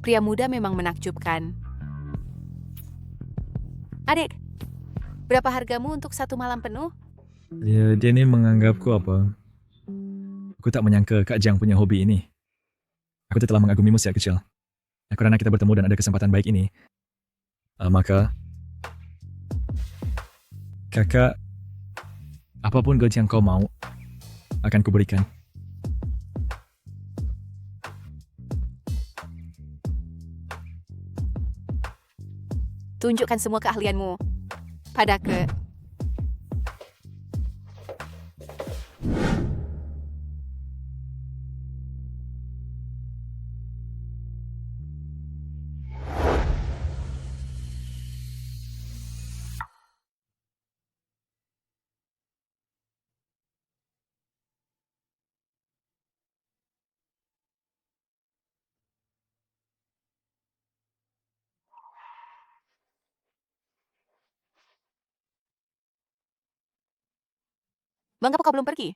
Pria muda memang menakjubkan. Adik, berapa hargamu untuk 1 malam penuh? Ya, dia ni menganggapku apa? Aku tak menyangka Kak Jiang punya hobi ini. Aku telah mengagumimu sejak kecil. Karena kita bertemu dan ada kesempatan baik ini, maka kakak, apapun gaji yang kau mau, akan kuberikan. Tunjukkan semua keahlianmu padaku. Mengapa kau belum pergi?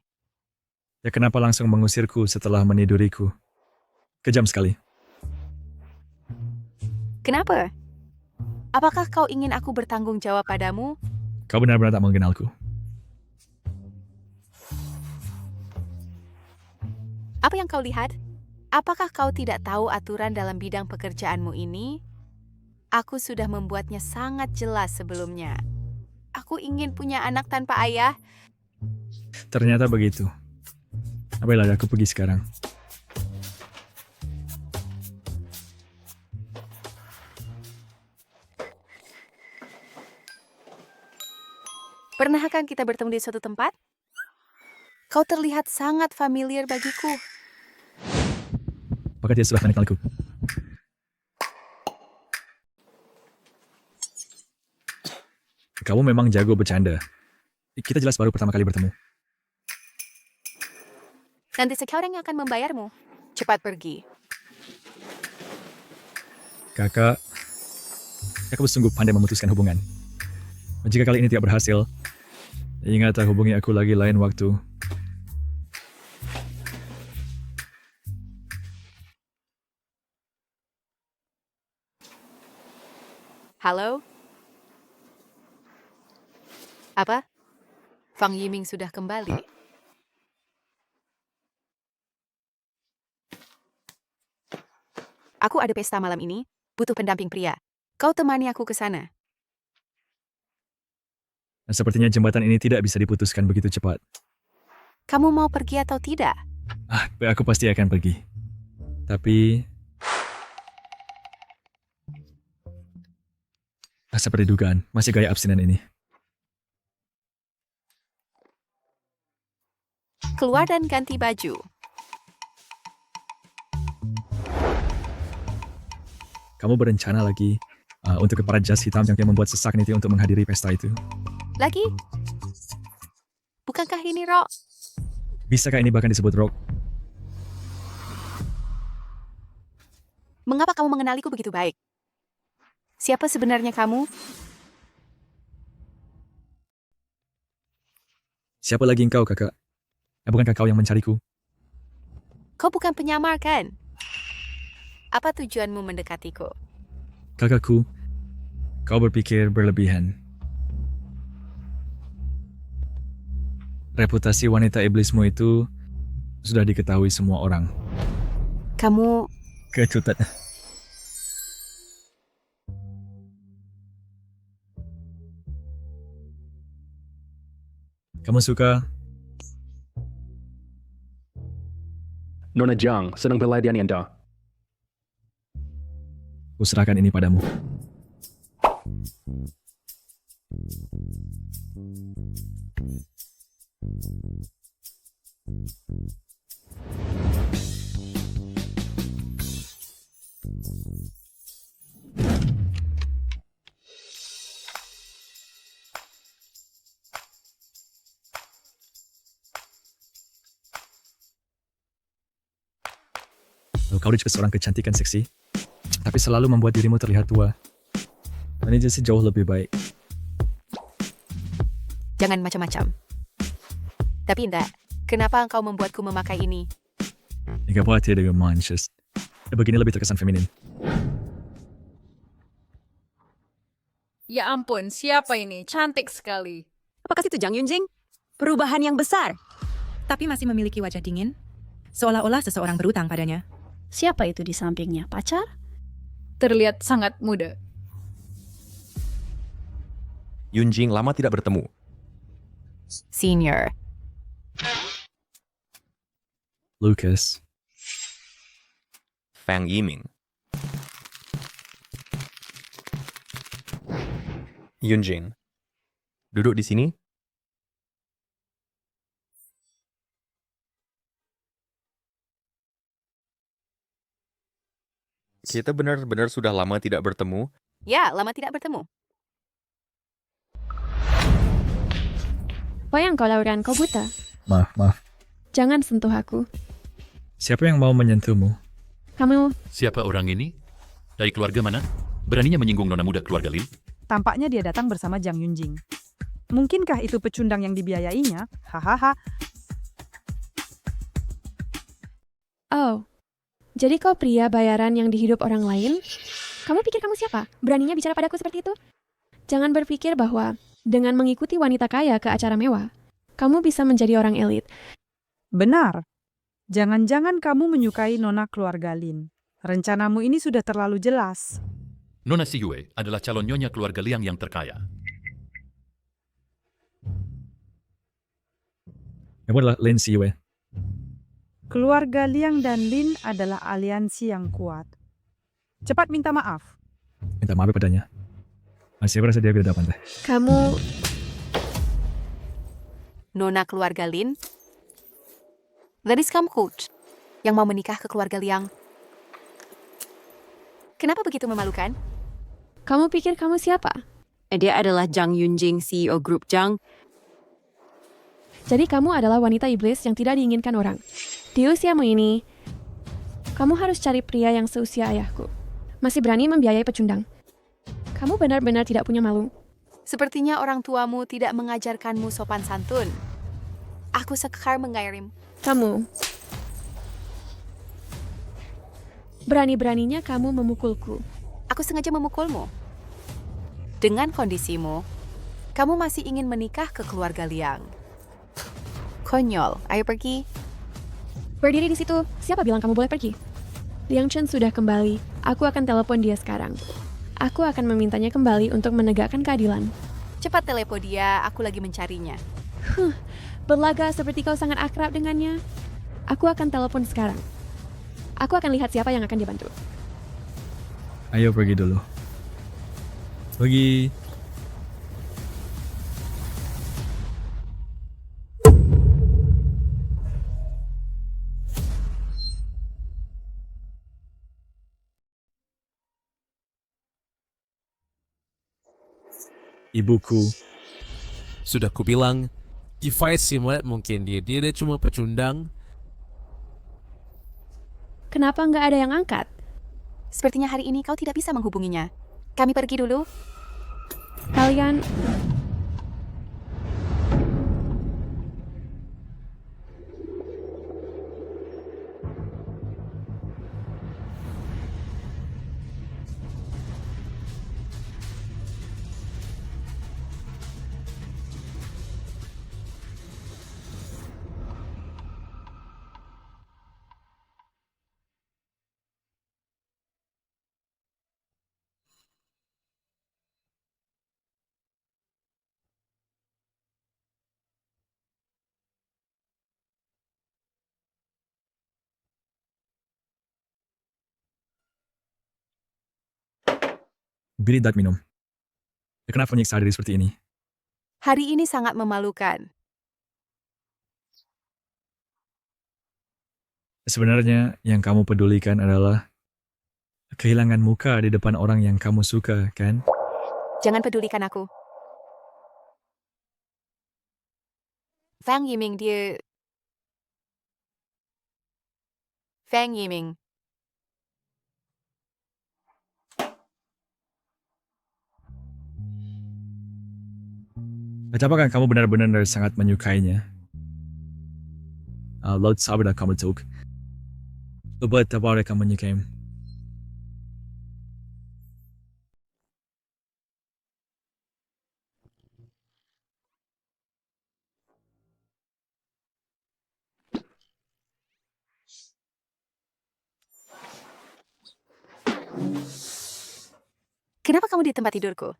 Ya kenapa langsung mengusirku setelah meniduriku? Kejam sekali. Kenapa? Apakah kau ingin aku bertanggung jawab padamu? Kau benar-benar tak mengenalku. Apa yang kau lihat? Apakah kau tidak tahu aturan dalam bidang pekerjaanmu ini? Aku sudah membuatnya sangat jelas sebelumnya. Aku ingin punya anak tanpa ayah. Ternyata begitu. Baiklah, aku pergi sekarang. Pernahkah kita bertemu di suatu tempat? Kau terlihat sangat familiar bagiku. Apakah dia sudah mengenalku? Kamu memang jago bercanda. Kita jelas baru pertama kali bertemu. Nanti sekarang yang akan membayarmu. Cepat pergi. Kakak sungguh pandai memutuskan hubungan. Jika kali ini tidak berhasil, ingatlah hubungi aku lagi lain waktu. Halo? Apa? Fang Yiming sudah kembali. Aku ada pesta malam ini, butuh pendamping pria. Kau temani aku ke sana. Sepertinya jembatan ini tidak bisa diputuskan begitu cepat. Kamu mau pergi atau tidak? Aku pasti akan pergi. Tapi seperti dugaan, masih gaya abstinen ini. Keluar dan ganti baju. Kamu berencana lagi untuk para jas hitam yang membuat sesak nanti untuk menghadiri pesta itu? Lagi? Bukankah ini rok? Bisakah ini bahkan disebut rock? Mengapa kamu mengenaliku begitu baik? Siapa sebenarnya kamu? Siapa lagi engkau, kakak? Bukankah kau yang mencariku? Kau bukan penyamar, kan? Apa tujuanmu mendekatiku? Kakakku, kau berpikir berlebihan. Reputasi wanita iblismu itu sudah diketahui semua orang. Kamu... Kecutan. Kamu suka? Nona Jiang sedang berladian Anda. Kuserahkan ini padamu. Kau juga seorang kecantikan seksi, tapi selalu membuat dirimu terlihat tua. Ini jadi jauh lebih baik. Jangan macam-macam. Tapi enggak, kenapa engkau membuatku memakai ini? Jika buat dengan manches, begini lebih terkesan feminin. Ya ampun, siapa ini? Cantik sekali. Apakah itu Jang Yunjing? Perubahan yang besar. Tapi masih memiliki wajah dingin, seolah-olah seseorang berutang padanya. Siapa itu di sampingnya? Pacar? Terlihat sangat muda. Yunjing lama tidak bertemu. Senior. Lucas. Fang Yiming. Yunjing. Duduk di sini. Kita benar-benar sudah lama tidak bertemu. Ya, lama tidak bertemu. Apa yang kau lakukan? Kau buta? Maaf. Jangan sentuh aku. Siapa yang mau menyentuhmu? Kamu, Siapa orang ini? Dari keluarga mana? Beraninya menyinggung nona muda keluarga Lin? Tampaknya dia datang bersama Jang Yunjing. Mungkinkah itu pecundang yang dibiayainya? Hahaha. oh. Jadi kau pria bayaran yang dihidup orang lain? Kamu pikir kamu siapa? Beraninya bicara padaku seperti itu? Jangan berpikir bahwa dengan mengikuti wanita kaya ke acara mewah, kamu bisa menjadi orang elit. Benar. Jangan-jangan kamu menyukai nona keluarga Lin. Rencanamu ini sudah terlalu jelas. Nona Siyue adalah calon nyonya keluarga Liang yang terkaya. Kamu adalah Lin Siyue. Keluarga Liang dan Lin adalah aliansi yang kuat. Cepat minta maaf. Minta maaf padanya. Masih aku rasa dia tidak pandai. Kamu, Nona keluarga Lin. Gadis kamu coach yang mau menikah ke keluarga Liang. Kenapa begitu memalukan? kamu pikir kamu siapa? Dia adalah Jang Yunjing, CEO Grup Jang. Jadi kamu adalah wanita iblis yang tidak diinginkan orang. Di usiamu ini, kamu harus cari pria yang seusia ayahku. Masih berani membiayai pecundang. Kamu benar-benar tidak punya malu. Sepertinya orang tuamu tidak mengajarkanmu sopan santun. Aku sekar mengirim. Kamu, berani-beraninya kamu memukulku. Aku sengaja memukulmu. Dengan kondisimu, kamu masih ingin menikah ke keluarga Liang. Konyol, ayo pergi. Berdiri di situ, siapa bilang kamu boleh pergi? Liang Chen sudah kembali. Aku akan telepon dia sekarang. Aku akan memintanya kembali untuk menegakkan keadilan. Cepat telepon dia, aku lagi mencarinya. Berlaga seperti kau sangat akrab dengannya. Aku akan telepon sekarang. Aku akan lihat siapa yang akan dibantu. Ayo pergi dulu. Pergi. Ibuku. Sudah kubilang, Kifai Simulat mungkin dia cuma pecundang. Kenapa nggak ada yang angkat? Sepertinya hari ini kau tidak bisa menghubunginya. Kami pergi dulu. Kalian... Beri dat minum. Kenapa menyiksa diri seperti ini? Hari ini sangat memalukan. Sebenarnya yang kamu pedulikan adalah kehilangan muka di depan orang yang kamu suka, kan? Jangan pedulikan aku. Fang Yiming dia... Fang Yiming. Apakah kamu benar-benar sangat menyukainya? Laut sabar kamu tuk. Betapa kamu menyukai. Kenapa kamu di tempat tidurku?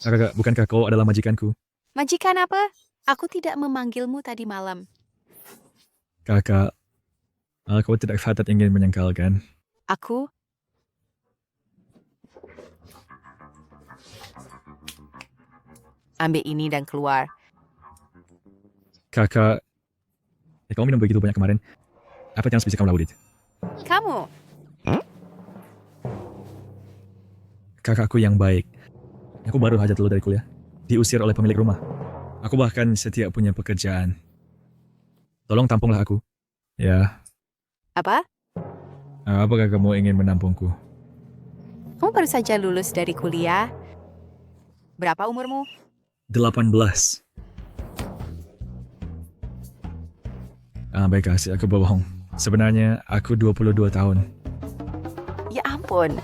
Kakak, bukankah kau adalah majikanku? Majikan apa? Aku tidak memanggilmu tadi malam. Kakak, kau tidak patut ingin menyangkalkan. Aku? Ambil ini dan keluar. Kakak, kamu minum begitu banyak kemarin. Apa yang bisa kamu lakukan? Kamu? Kakakku yang baik. Aku baru saja lulus dari kuliah. Diusir oleh pemilik rumah. Aku bahkan setiap punya pekerjaan. Tolong tampunglah aku. Ya, Apa? apakah kamu ingin menampungku? Kamu baru saja lulus dari kuliah. Berapa umurmu? 18. Baiklah, aku berbohong. Sebenarnya aku 22 tahun. Ya ampun.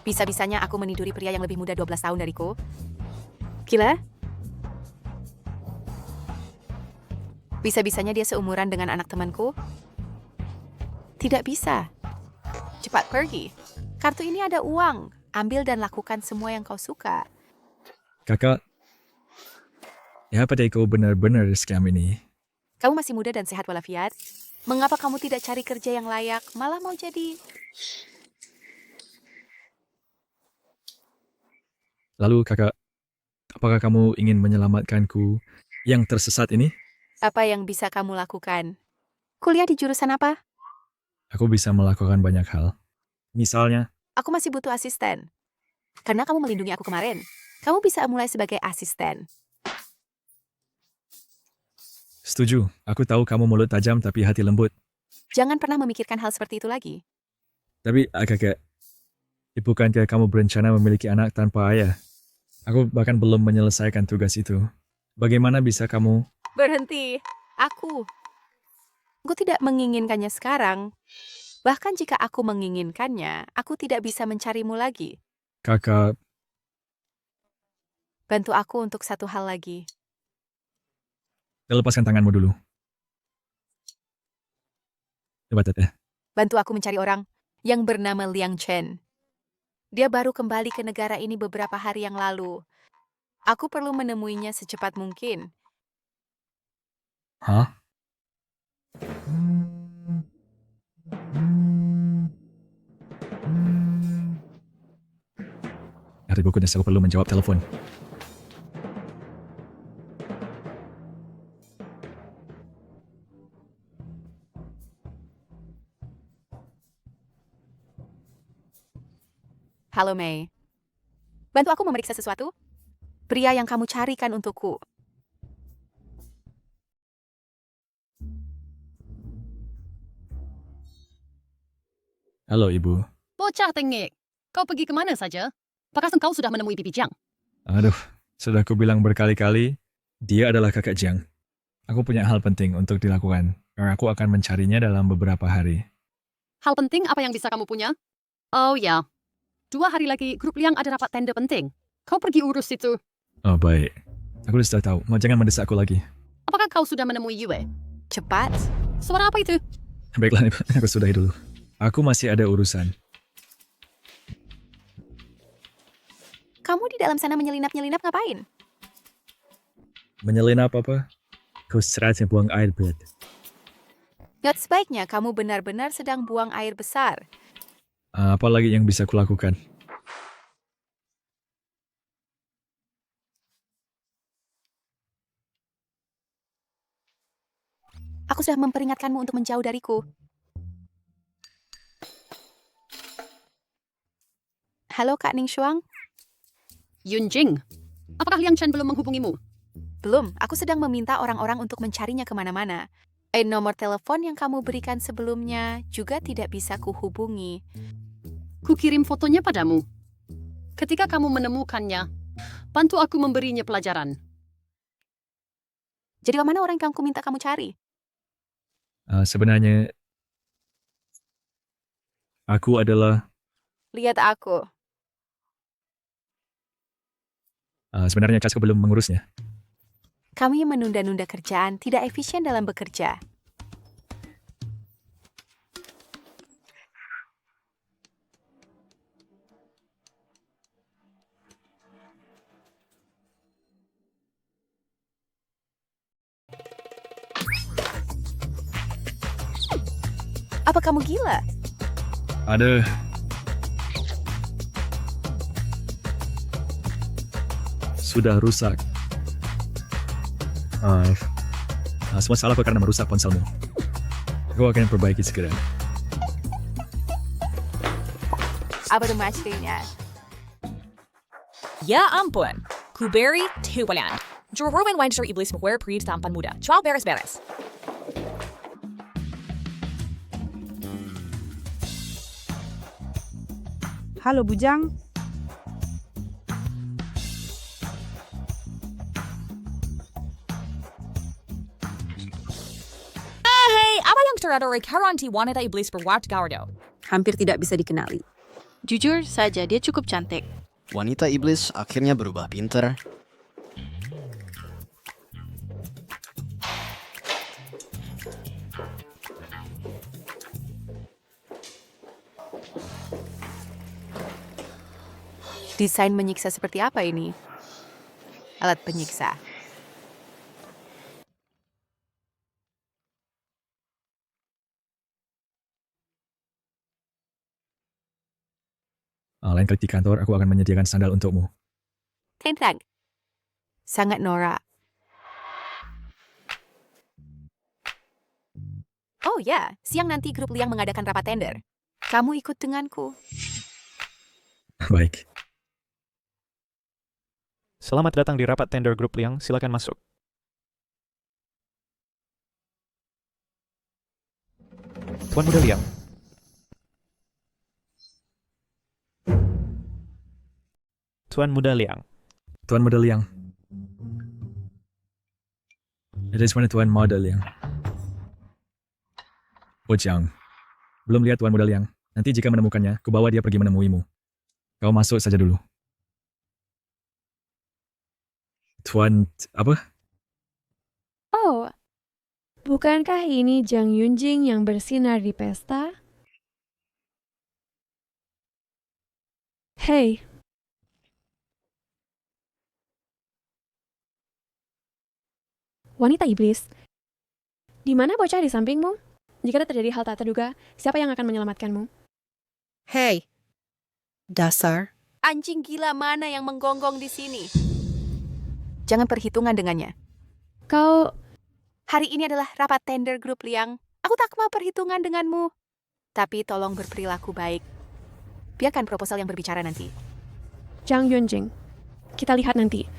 Bisa-bisanya aku meniduri pria yang lebih muda 12 tahun dariku. Gila? Bisa-bisanya dia seumuran dengan anak temanku? Tidak bisa. Cepat pergi. Kartu ini ada uang. Ambil dan lakukan semua yang kau suka. Kakak, ya pada kau benar-benar scam ini. Kamu masih muda dan sehat walafiat. Mengapa kamu tidak cari kerja yang layak, malah mau jadi... Lalu kakak, apakah kamu ingin menyelamatkanku yang tersesat ini? Apa yang bisa kamu lakukan? Kuliah di jurusan apa? Aku bisa melakukan banyak hal. Misalnya, Aku masih butuh asisten. Karena kamu melindungi aku kemarin. Kamu bisa mulai sebagai asisten. setuju. Aku tahu kamu mulut tajam tapi hati lembut. Jangan pernah memikirkan hal seperti itu lagi. Tapi kakak, bukankah kamu berencana memiliki anak tanpa ayah? Aku bahkan belum menyelesaikan tugas itu. Bagaimana bisa kamu... Berhenti. Aku tidak menginginkannya sekarang. Bahkan jika aku menginginkannya, aku tidak bisa mencarimu lagi. Kakak, Bantu aku untuk satu hal lagi. lepaskan tanganmu dulu. Coba teteh. Bantu aku mencari orang yang bernama Liang Chen. Dia baru kembali ke negara ini beberapa hari yang lalu. Aku perlu menemuinya secepat mungkin. Hah? Hari goodness, aku perlu menjawab telepon. Halo Mei. Bantu aku memeriksa sesuatu? Pria yang kamu carikan untukku. Halo ibu. Bocah tengik. Kau pergi kemana saja? Apakah kau sudah menemui Bibi Jiang? Aduh, sudah aku bilang berkali-kali, dia adalah kakak Jiang. Aku punya hal penting untuk dilakukan, karena aku akan mencarinya dalam beberapa hari. Hal penting apa yang bisa kamu punya? Oh ya, 2 hari lagi grup Liang ada rapat tender penting. Kau pergi urus itu. Oh baik, aku sudah tahu, jangan mendesakku lagi. Apakah kau sudah menemui Yue? Cepat. Suara apa itu? Baiklah, aku sudahi dulu. Aku masih ada urusan. Kamu di dalam sana menyelinap-nyelinap ngapain? Menyelinap apa? Kau serasnya buang air berat. Gak sebaiknya kamu benar-benar sedang buang air besar. Apa lagi yang bisa kulakukan? Aku sudah memperingatkanmu untuk menjauh dariku. Halo Kak Ning Shuang. Yunjing, apakah Liang Chen belum menghubungimu? Belum, aku sedang meminta orang-orang untuk mencarinya kemana-mana. Nomor telepon yang kamu berikan sebelumnya juga tidak bisa kuhubungi. Kukirim fotonya padamu. Ketika kamu menemukannya, bantu aku memberinya pelajaran. Jadi mana orang yang aku minta kamu cari? Sebenarnya, aku adalah... Lihat aku. Sebenarnya Casco belum mengurusnya. Kami menunda-nunda kerjaan, tidak efisien dalam bekerja. Apa kamu gila? Ada. Sudah rusak. Maaf. Semua salahku karena merusak ponselmu. Aku akan perbaiki segera. Apa maksudnya? Ya ampun, kuberi tuwalan. Jeroen Weinster iblis mewar prid tampan muda. Ciao beres-beres. Halo Bujang, Hey, apa yang terjadi karanti wanita iblis berwarna Gardo? Hampir tidak bisa dikenali. Jujur saja, dia cukup cantik. Wanita iblis akhirnya berubah pinter. Desain menyiksa seperti apa ini? Alat penyiksa. Lain kali di kantor, aku akan menyediakan sandal untukmu. Tentang. Sangat norak. Oh ya, siang nanti grup Liang mengadakan rapat tender. Kamu ikut denganku. Baik. Selamat datang di rapat tender grup Liang, silakan masuk. Tuan Muda Liang. Tuan Muda Liang. Tuan Muda Liang. Dari mana Tuan Muda Liang? Ojang. Belum lihat Tuan Muda Liang. Nanti jika menemukannya, ku bawa dia pergi menemuimu. Kau masuk saja dulu. Tuan, apa? Oh, bukankah ini Zhang Yunjing yang bersinar di pesta? Hei, wanita iblis, di mana bocah di sampingmu? Jika terjadi hal tak terduga, siapa yang akan menyelamatkanmu? Hei, dasar. Anjing gila mana yang menggonggong di sini? Jangan perhitungan dengannya. Kau... Hari ini adalah rapat tender grup Liang. Aku tak mau perhitungan denganmu. Tapi tolong berperilaku baik. Biarkan proposal yang berbicara nanti. Zhang Yunjing, kita lihat nanti.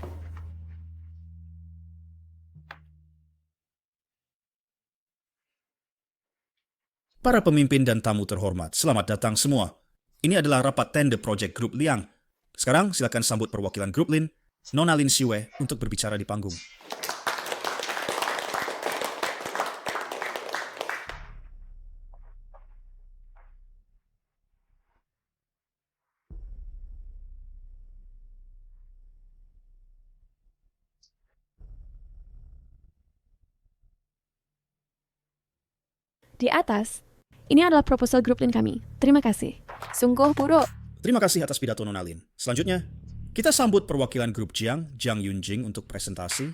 Para pemimpin dan tamu terhormat, selamat datang semua. Ini adalah rapat tender Project Grup Liang. Sekarang silakan sambut perwakilan Grup Lin, Nona Lin Siwe, untuk berbicara di panggung. Di atas, ini adalah proposal grup Lin kami. Terima kasih. Sungguh buruk. Terima kasih atas pidato Nona Lin. Selanjutnya, kita sambut perwakilan Grup Jiang, Zhang Yunjing, untuk presentasi.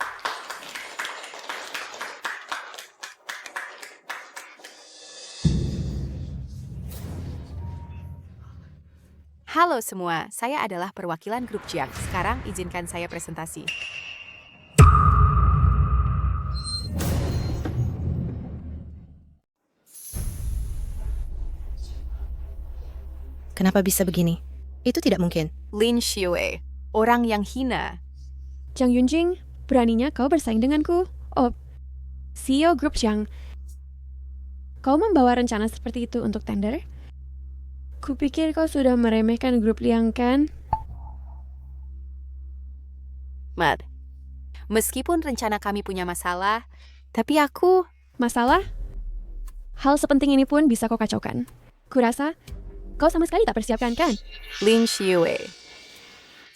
Halo semua, saya adalah perwakilan grup Jiang. Sekarang izinkan saya presentasi. Kenapa bisa begini? Itu tidak mungkin. Lin Xiue, orang yang hina. Zhang Yunjing, beraninya kau bersaing denganku? Oh, CEO grup Jiang. Kau membawa rencana seperti itu untuk tender? Kupikir kau sudah meremehkan grup Liang kan? Mat, meskipun rencana kami punya masalah, tapi aku... Masalah? Hal sepenting ini pun bisa kau kacaukan. Kurasa, kau sama sekali tak persiapkan kan? Lin Xiue.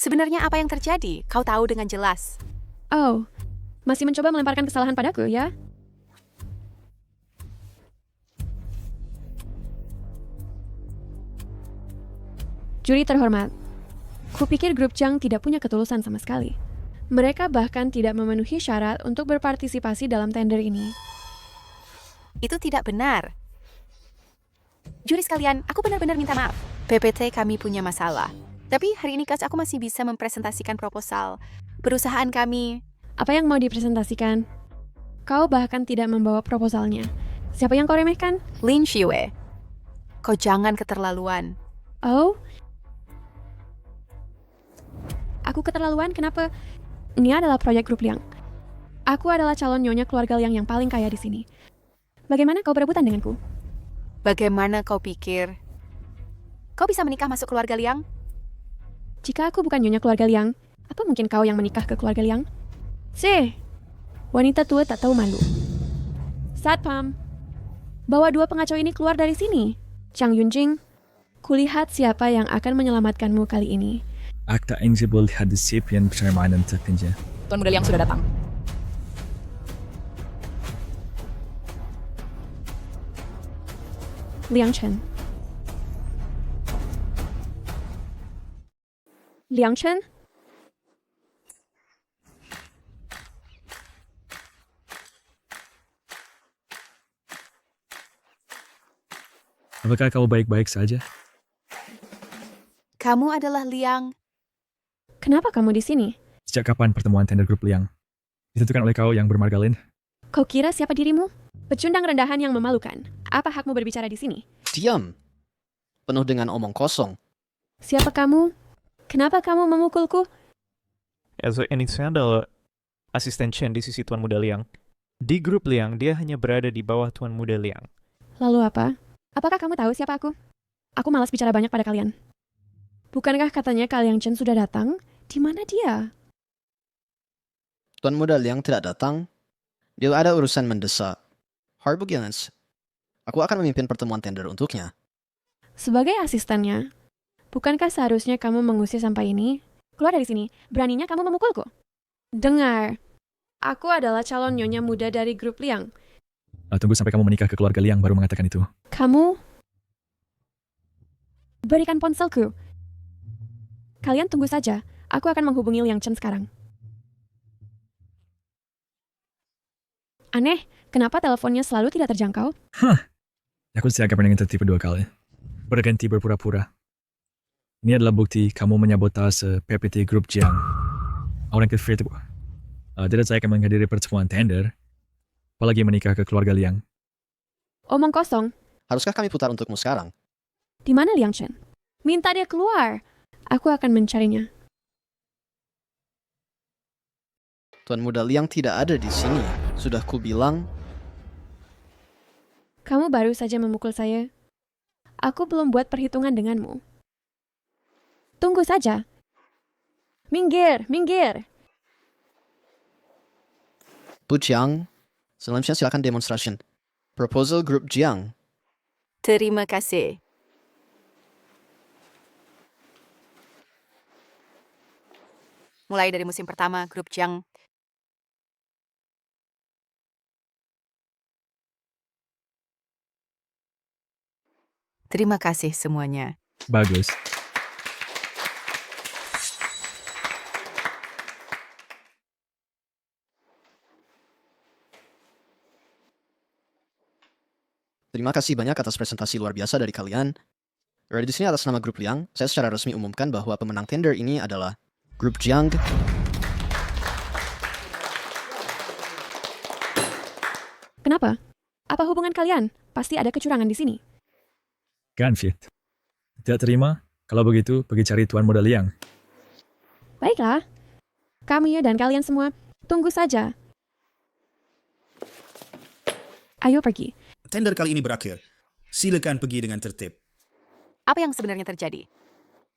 Sebenarnya apa yang terjadi? Kau tahu dengan jelas. Oh, masih mencoba melemparkan kesalahan padaku, ya? Juri terhormat, kupikir grup Jiang tidak punya ketulusan sama sekali. Mereka bahkan tidak memenuhi syarat untuk berpartisipasi dalam tender ini. Itu tidak benar. Juri sekalian, aku benar-benar minta maaf. PPT kami punya masalah. Tapi hari ini Kas, aku masih bisa mempresentasikan proposal. Perusahaan kami. Apa yang mau dipresentasikan? Kau bahkan tidak membawa proposalnya. Siapa yang kau remehkan? Lin Xiwei. Kau jangan keterlaluan. Oh? Aku keterlaluan, kenapa? Ini adalah proyek grup Liang. Aku adalah calon nyonya keluarga Liang yang paling kaya di sini. Bagaimana kau berebutan denganku? Bagaimana kau pikir? Kau bisa menikah masuk keluarga Liang? Jika aku bukan nyonya keluarga Liang, apa mungkin kau yang menikah ke keluarga Liang? Wanita tua tak tahu malu. Satpam, bawa 2 pengacau ini keluar dari sini. Chang Yunjing, kulihat siapa yang akan menyelamatkanmu kali ini. Akta Ansible hadisip yang permainan terkenja. Tuan Muda Liang sudah datang. Liang Chen. Liang Chen? Apakah kamu baik-baik saja? Kamu adalah Liang. Kenapa kamu di sini? Sejak kapan pertemuan tender grup Liang ditentukan oleh kau yang bermarga Lin? Kau kira siapa dirimu? Pecundang rendahan yang memalukan. Apa hakmu berbicara di sini? Diam. Penuh dengan omong kosong. Siapa kamu? Kenapa kamu memukulku? Ini saya adalah asisten Chen di sisi Tuan Muda Liang. Di grup Liang, dia hanya berada di bawah Tuan Muda Liang. Lalu apa? Apakah kamu tahu siapa aku? Aku malas bicara banyak pada kalian. Bukankah katanya Liang Chen sudah datang? Di mana dia? Tuan Muda Liang tidak datang. Dia ada urusan mendesak. Harbugilens, aku akan memimpin pertemuan tender untuknya. Sebagai asistennya, bukankah seharusnya kamu mengusir sampai ini? Keluar dari sini, beraninya kamu memukulku. Dengar, aku adalah calon nyonya muda dari grup Liang. Tunggu sampai kamu menikah ke keluarga Liang baru mengatakan itu. Kamu berikan ponselku. Kalian tunggu saja, aku akan menghubungi Liang Chen sekarang. Aneh, kenapa teleponnya selalu tidak terjangkau? Aku siap pernah tertipu 2 kali. Berganti berpura-pura. Ini adalah bukti kamu menyabotase PPT Grup Jiang. Orang kafir itu. Tidak saya akan menghadiri pertemuan tender. Apalagi menikah ke keluarga Liang. Omong kosong. Haruskah kami putar untukmu sekarang? Di mana Liang Chen? Minta dia keluar. Aku akan mencarinya. Tuan Muda Liang tidak ada di sini. Sudah kubilang. Kamu baru saja memukul saya. Aku belum buat perhitungan denganmu. Tunggu saja. Minggir, minggir. Bu Jiang, selanjutnya silakan demonstration. Proposal Grup Jiang. Terima kasih. Mulai dari musim pertama, Grup Jiang. Terima kasih semuanya. Bagus. Terima kasih banyak atas presentasi luar biasa dari kalian. Di sini atas nama Grup Liang, saya secara resmi umumkan bahwa pemenang tender ini adalah Grup Jiang. Kenapa? Apa hubungan kalian? Pasti ada kecurangan di sini. Ganfit. Tidak terima? Kalau begitu, pergi cari Tuan Muda Liang. Baiklah. Kami dan kalian semua, tunggu saja. Ayo pergi. Tender kali ini berakhir. Silakan pergi dengan tertib. Apa yang sebenarnya terjadi?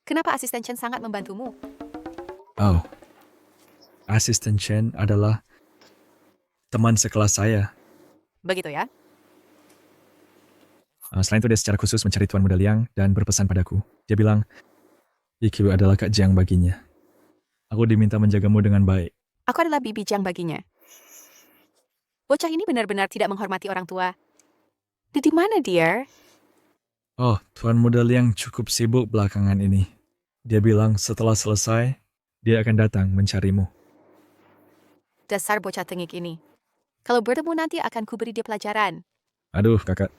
Kenapa asisten Chen sangat membantumu? Oh. Asisten Chen adalah teman sekelas saya. Begitu ya? Selain itu dia secara khusus mencari Tuan Muda Liang dan berpesan padaku. Dia bilang, IQ adalah Kak Jiang baginya. Aku diminta menjagamu dengan baik. Aku adalah Bibi Jiang baginya. Bocah ini benar-benar tidak menghormati orang tua. Di mana dia? Oh, Tuan Muda Liang cukup sibuk belakangan ini. Dia bilang setelah selesai, dia akan datang mencarimu. Dasar bocah tengik ini. Kalau bertemu nanti akan kuberi dia pelajaran. Aduh, kakak.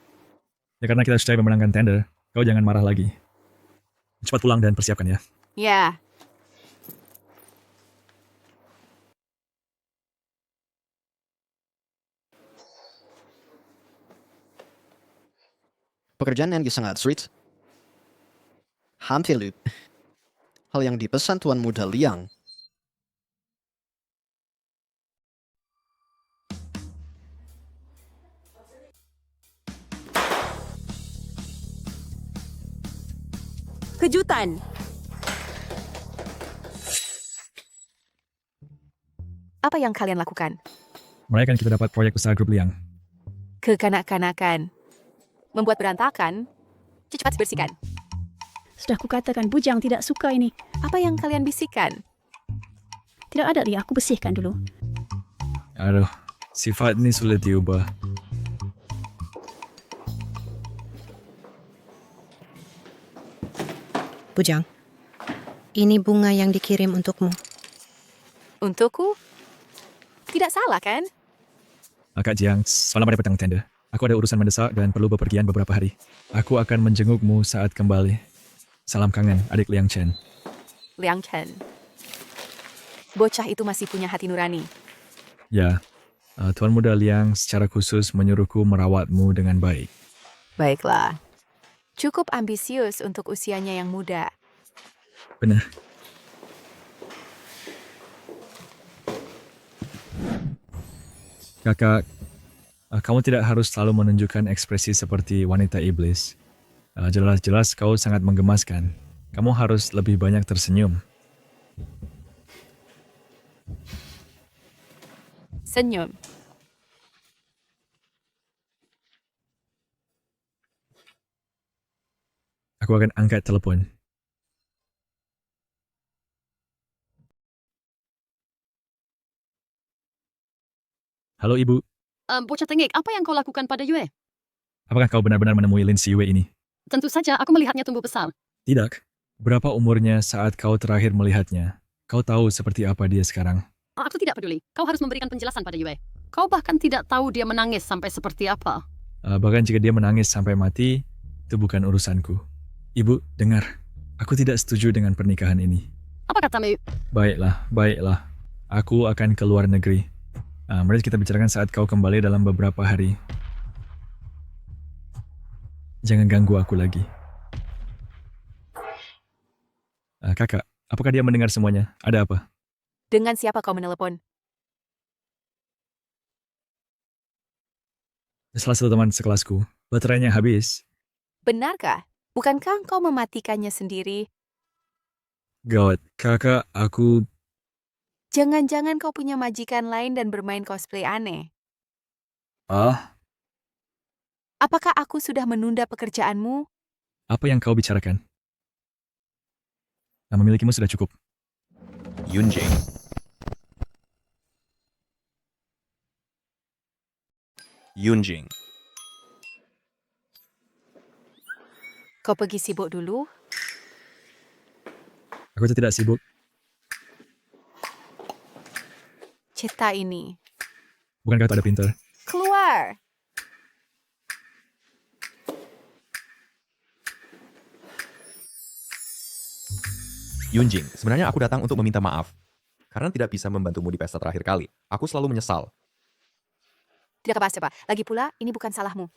Ya karena kita sudah memenangkan tender, kau jangan marah lagi. Cepat pulang dan persiapkan ya. Ya, Pekerjaan yang sangat sulit. Hampir lupa. Hal yang dipesan Tuan Muda Liang. Kejutan. apa yang kalian lakukan? Merayakan kita dapat proyek besar grup Liang. Kekanak-kanakan. Membuat berantakan. Cepat bersihkan. Sudah kukatakan Bujang tidak suka ini. Apa yang kalian bisikan? Tidak ada, Li. Aku bersihkan dulu. Aduh, sifat ini sulit diubah. Bujang, ini bunga yang dikirim untukmu. Untukku? Tidak salah, kan? Kak Jiang, selamat hari petang tenda. Aku ada urusan mendesak dan perlu bepergian beberapa hari. Aku akan menjengukmu saat kembali. Salam kangen, adik Liang Chen. Liang Chen. Bocah itu masih punya hati nurani. Ya, Tuan Muda Liang secara khusus menyuruhku merawatmu dengan baik. Baiklah. Cukup ambisius untuk usianya yang muda. Benar. Kakak, kamu tidak harus selalu menunjukkan ekspresi seperti wanita iblis. Jelas-jelas kau sangat menggemaskan. Kamu harus lebih banyak tersenyum. Senyum. Aku akan angkat telepon. Halo Ibu, Bocah tengik, apa yang kau lakukan pada Yue? apakah kau benar-benar menemui Lin Si Yue ini? Tentu saja, aku melihatnya tumbuh besar. Tidak. Berapa umurnya saat kau terakhir melihatnya? Kau tahu seperti apa dia sekarang? Aku tidak peduli. Kau harus memberikan penjelasan pada Yue. Kau bahkan tidak tahu dia menangis sampai seperti apa. Bahkan jika dia menangis sampai mati, itu bukan urusanku. Ibu, dengar. Aku tidak setuju dengan pernikahan ini. Apa katamu? Baiklah. Aku akan ke luar negeri. Mari kita bicarakan saat kau kembali dalam beberapa hari. Jangan ganggu aku lagi. Kakak, apakah dia mendengar semuanya? Ada apa? Dengan siapa kau menelepon? Salah satu teman sekelasku. Baterainya habis. Benarkah? Bukankah kau mematikannya sendiri? Gawat, kakak, aku... Jangan-jangan kau punya majikan lain dan bermain cosplay aneh. Apakah aku sudah menunda pekerjaanmu? Apa yang kau bicarakan? Memilikimu sudah cukup. Yunjing. Yunjing. Kau pergi sibuk dulu? Aku tidak sibuk. Cita ini. Bukankah tak ada pintar? Keluar! Yunjing, sebenarnya aku datang untuk meminta maaf. Karena tidak bisa membantumu di pesta terakhir kali. Aku selalu menyesal. Tidak apa-apa. Lagi pula, ini bukan salahmu.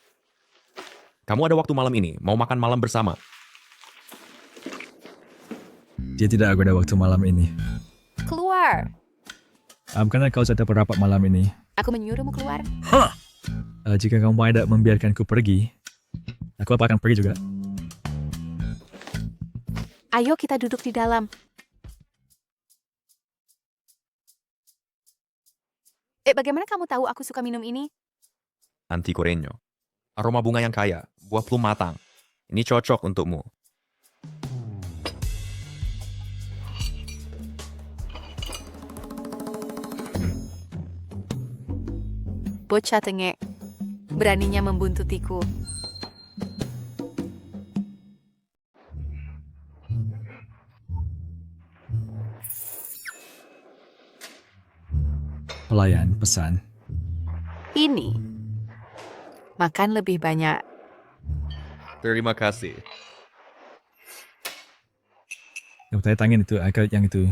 Kamu ada waktu malam ini, mau makan malam bersama. Dia tidak ada waktu malam ini. Keluar! Bukankah kau sudah berapat malam ini? Aku menyuruhmu keluar. Jika kamu tidak membiarkanku pergi, aku akan pergi juga. Ayo kita duduk di dalam. Bagaimana kamu tahu aku suka minum ini? Anti-Koreño. Aroma bunga yang kaya, buah plum matang. Ini cocok untukmu. Bocah tengek. Beraninya membuntutiku. Pelayan pesan. Ini. Makan lebih banyak. Terima kasih. Yang tangan itu, yang itu.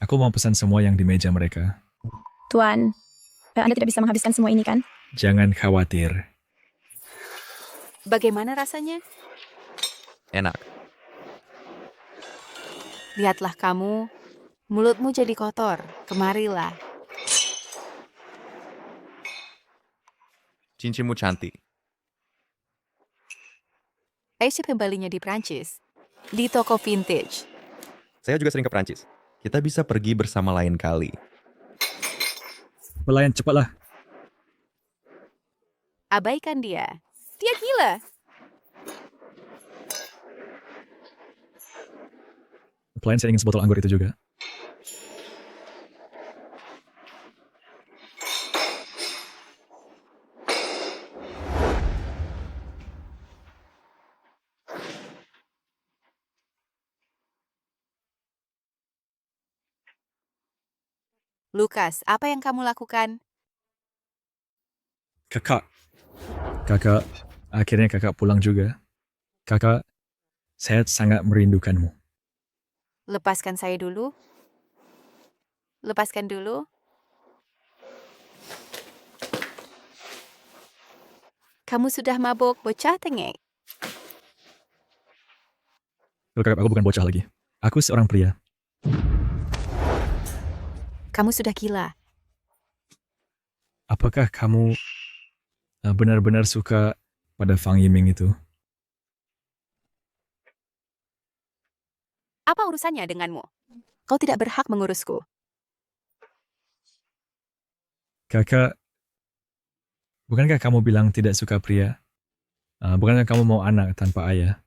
Aku mau pesan semua yang di meja mereka. Tuan, Anda tidak bisa menghabiskan semua ini kan? Jangan khawatir. Bagaimana rasanya? Enak. Lihatlah kamu, mulutmu jadi kotor. Kemarilah. Cincinmu cantik. Saya sih pembelinya di Prancis. Di toko vintage. Saya juga sering ke Prancis. Kita bisa pergi bersama lain kali. Pelayan, cepatlah. Abaikan dia. Dia gila. Pelayan, saya ingin sebotol anggur itu juga. Lukas, apa yang kamu lakukan? Kakak, akhirnya kakak pulang juga. Kakak, saya sangat merindukanmu. Lepaskan saya dulu. Lepaskan dulu. Kamu sudah mabuk, bocah tengek. Kakak, aku bukan bocah lagi. Aku seorang pria. Kamu sudah gila. Apakah kamu benar-benar suka pada Fang Yiming itu? Apa urusannya denganmu? Kau tidak berhak mengurusku. Kakak, bukankah kamu bilang tidak suka pria? Bukankah kamu mau anak tanpa ayah?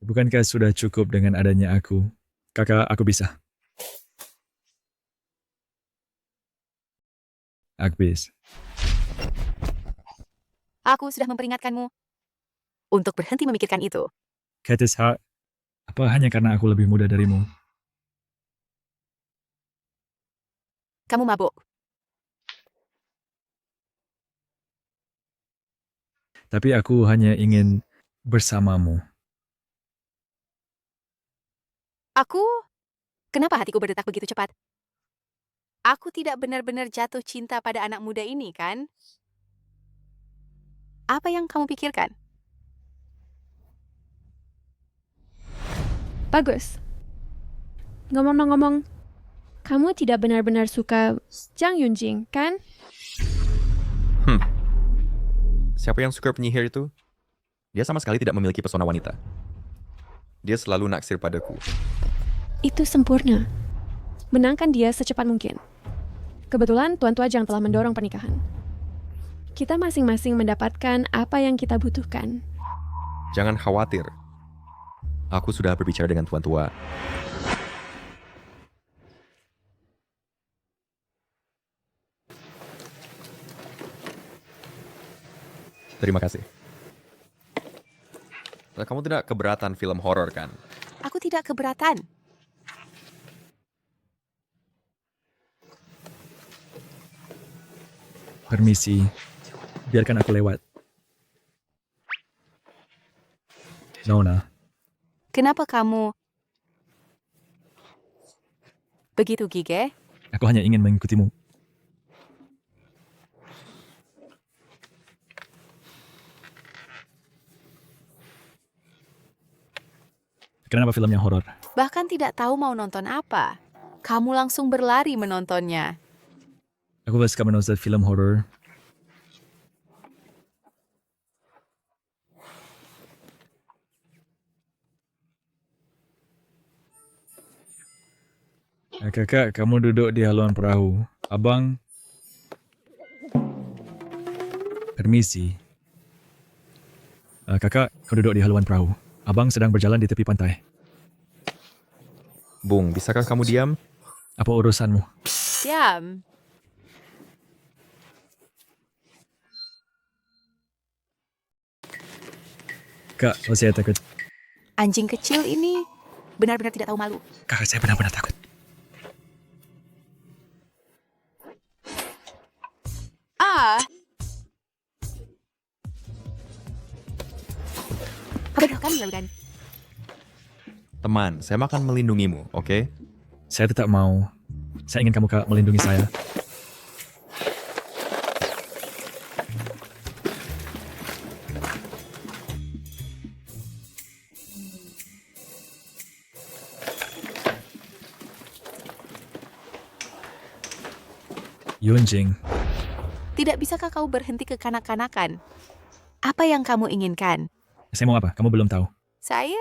Bukankah sudah cukup dengan adanya aku? Kakak, aku bisa. Akbis. Aku sudah memperingatkanmu untuk berhenti memikirkan itu. Katis, apa hanya karena aku lebih muda darimu? Kamu mabuk. Tapi aku hanya ingin bersamamu. Kenapa hatiku berdetak begitu cepat? Aku tidak benar-benar jatuh cinta pada anak muda ini, kan? Apa yang kamu pikirkan? Bagus. Ngomong-ngomong, kamu tidak benar-benar suka Jang Yunjing, kan? Siapa yang suka penyihir itu? Dia sama sekali tidak memiliki pesona wanita. Dia selalu naksir padaku. Itu sempurna. Menangkan dia secepat mungkin. Kebetulan Tuan Tua Jang telah mendorong pernikahan. Kita masing-masing mendapatkan apa yang kita butuhkan. Jangan khawatir. Aku sudah berbicara dengan Tuan Tua. Terima kasih. Kamu tidak keberatan film horor, kan? Aku tidak keberatan. Permisi, biarkan aku lewat. Nona, Kenapa kamu begitu gigih? aku hanya ingin mengikutimu. Kenapa filmnya horor? Bahkan tidak tahu mau nonton apa. Kamu langsung berlari menontonnya. Aku suka menonton film horor. Kakak, kamu duduk di haluan perahu. Abang, permisi. Kakak, kau duduk di haluan perahu. Abang sedang berjalan di tepi pantai. Bung, bisakah kamu diam? Apa urusanmu? Diam. Kak, saya takut. Anjing kecil ini benar-benar tidak tahu malu. Kakak, saya benar-benar takut. Apa itu? kan, Logan? Teman, saya akan melindungimu, oke? Saya tetap mau. Saya ingin kamu melindungi saya. Yunjing, Tidak bisakah kau berhenti kekanak-kanakan? Apa yang kamu inginkan? saya mau apa? Kamu belum tahu. Saya...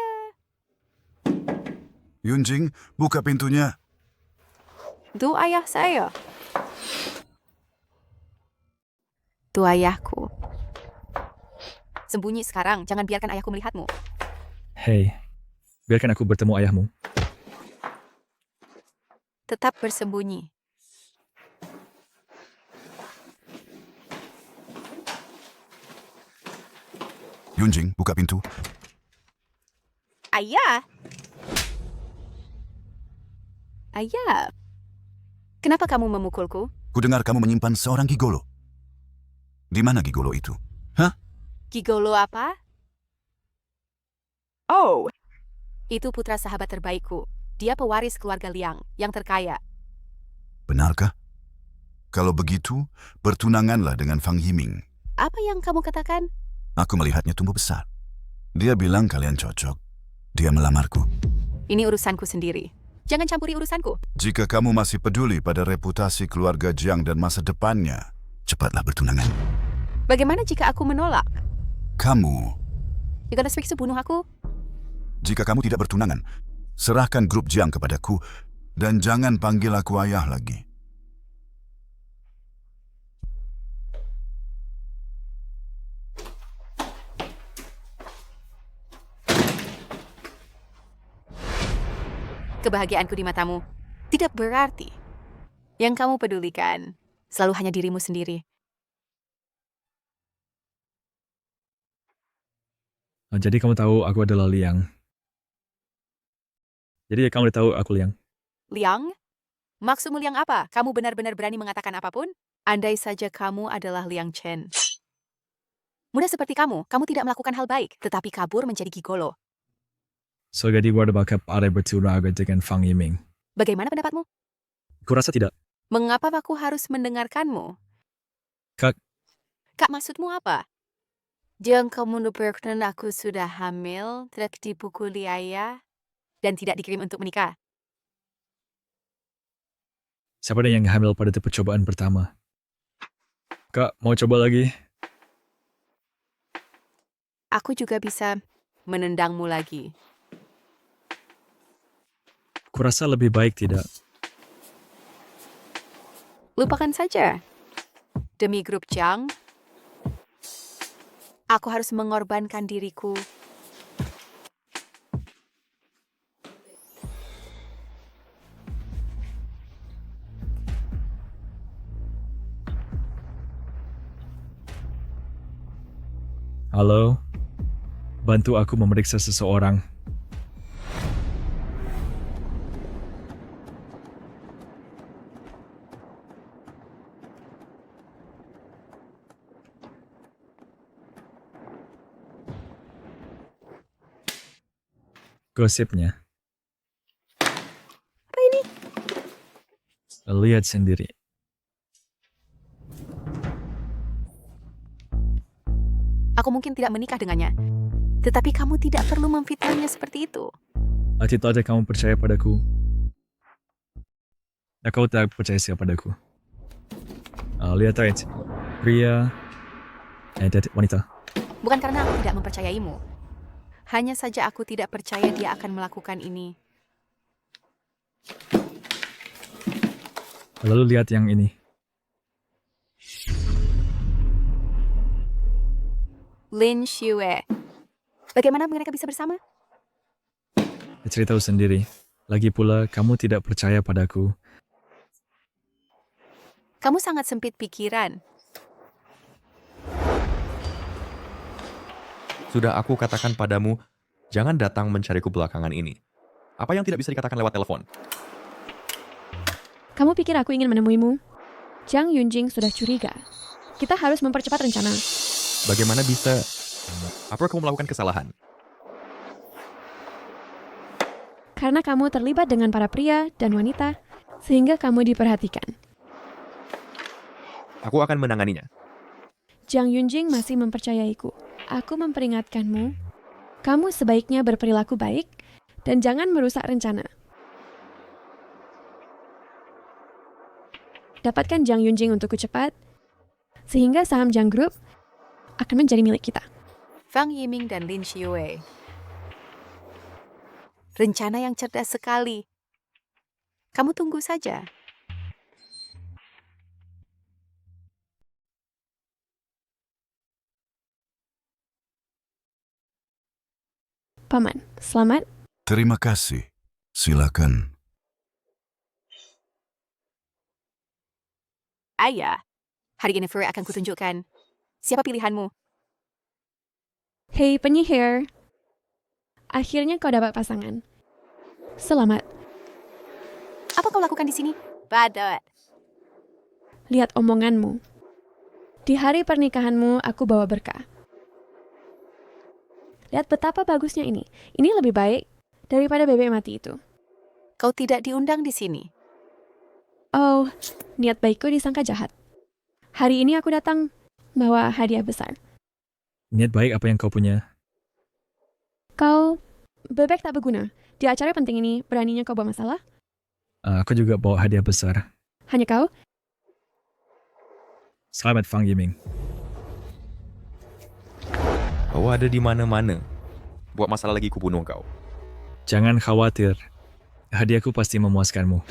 Yunjing, buka pintunya. Itu ayah saya. Itu ayahku. Sembunyi sekarang, jangan biarkan ayahku melihatmu. Hei, biarkan aku bertemu ayahmu. Tetap bersembunyi. Yunjing, buka pintu. Ayah! Ayah! Kenapa kamu memukulku? Kudengar kamu menyimpan seorang gigolo. Di mana gigolo itu? Hah? Gigolo apa? Oh! Itu putra sahabat terbaikku. Dia pewaris keluarga Liang, yang terkaya. Benarkah? Kalau begitu, bertunanganlah dengan Fang Yiming. Apa yang kamu katakan? Aku melihatnya tumbuh besar. Dia bilang kalian cocok. Dia melamarku. Ini urusanku sendiri. Jangan campuri urusanku. Jika kamu masih peduli pada reputasi keluarga Jiang dan masa depannya, cepatlah bertunangan. Bagaimana jika aku menolak? Kamu, You gonna speak bunuh aku? jika kamu tidak bertunangan, serahkan grup Jiang kepadaku dan jangan panggil aku ayah lagi. Kebahagiaanku di matamu tidak berarti. Yang kamu pedulikan selalu hanya dirimu sendiri. Jadi kamu tahu aku adalah Liang. Jadi kamu udah tahu aku Liang. Liang? Maksudmu Liang apa? Kamu benar-benar berani mengatakan apapun? Andai saja kamu adalah Liang Chen. Muda seperti kamu tidak melakukan hal baik, tetapi kabur menjadi gigolo. So jadi gua bakal ada bertunangan dengan Fang Yiming. Bagaimana pendapatmu? Kurasa tidak. Mengapa aku harus mendengarkanmu? Kak, maksudmu apa? Jangan kamu nuperkan aku sudah hamil, tidak dipukuli ayah, dan tidak dikirim untuk menikah. siapa yang hamil pada percobaan pertama? Kak, mau coba lagi? Aku juga bisa menendangmu lagi. Kurasa lebih baik tidak. Lupakan saja. Demi grup Jiang, aku harus mengorbankan diriku. Halo? Bantu aku memeriksa seseorang. Gosipnya. Apa ini? Lihat sendiri. Aku mungkin tidak menikah dengannya. Tetapi kamu tidak perlu memfitnahnya seperti itu. Itu aja kamu percaya padaku. Kau tak percaya siapa padaku. Lihat aja. Pria. Wanita. Bukan karena aku tidak mempercayaimu. Hanya saja aku tidak percaya dia akan melakukan ini. Lalu lihat yang ini. Lin Xue. Bagaimana mereka bisa bersama? Ceritamu sendiri. Lagi pula, kamu tidak percaya padaku. Kamu sangat sempit pikiran. Sudah aku katakan padamu, jangan datang mencariku belakangan ini. Apa yang tidak bisa dikatakan lewat telepon? Kamu pikir aku ingin menemuimu? Jiang Yunjing sudah curiga. Kita harus mempercepat rencana. Bagaimana bisa... Apa kamu melakukan kesalahan? Karena kamu terlibat dengan para pria dan wanita, sehingga kamu diperhatikan. Aku akan menanganinya. Jiang Yunjing masih mempercayaiku. Aku memperingatkanmu, kamu sebaiknya berperilaku baik dan jangan merusak rencana. Dapatkan Jiang Yunjing untukku cepat, sehingga saham Jiang Group akan menjadi milik kita. Fang Yiming dan Lin Xiwei. Rencana yang cerdas sekali. Kamu tunggu saja. Paman, selamat. Terima kasih. Silakan. Ayah, hari ini Fury akan kutunjukkan. Siapa pilihanmu? Hei penyihir, akhirnya kau dapat pasangan. Selamat. Apa kau lakukan di sini? Badut. Lihat omonganmu. Di hari pernikahanmu aku bawa berkah. Lihat betapa bagusnya ini. Ini lebih baik daripada bebek mati itu. Kau tidak diundang di sini. Oh, niat baikku disangka jahat. Hari ini aku datang bawa hadiah besar. Niat baik apa yang kau punya? Kau bebek tak berguna. Di acara penting ini beraninya kau bawa masalah? Aku juga bawa hadiah besar. Hanya kau? Selamat Fang Yiming. Kau ada di mana-mana. Buat masalah lagi kubunuh kau. Jangan khawatir. Hadiahku pasti memuaskanmu.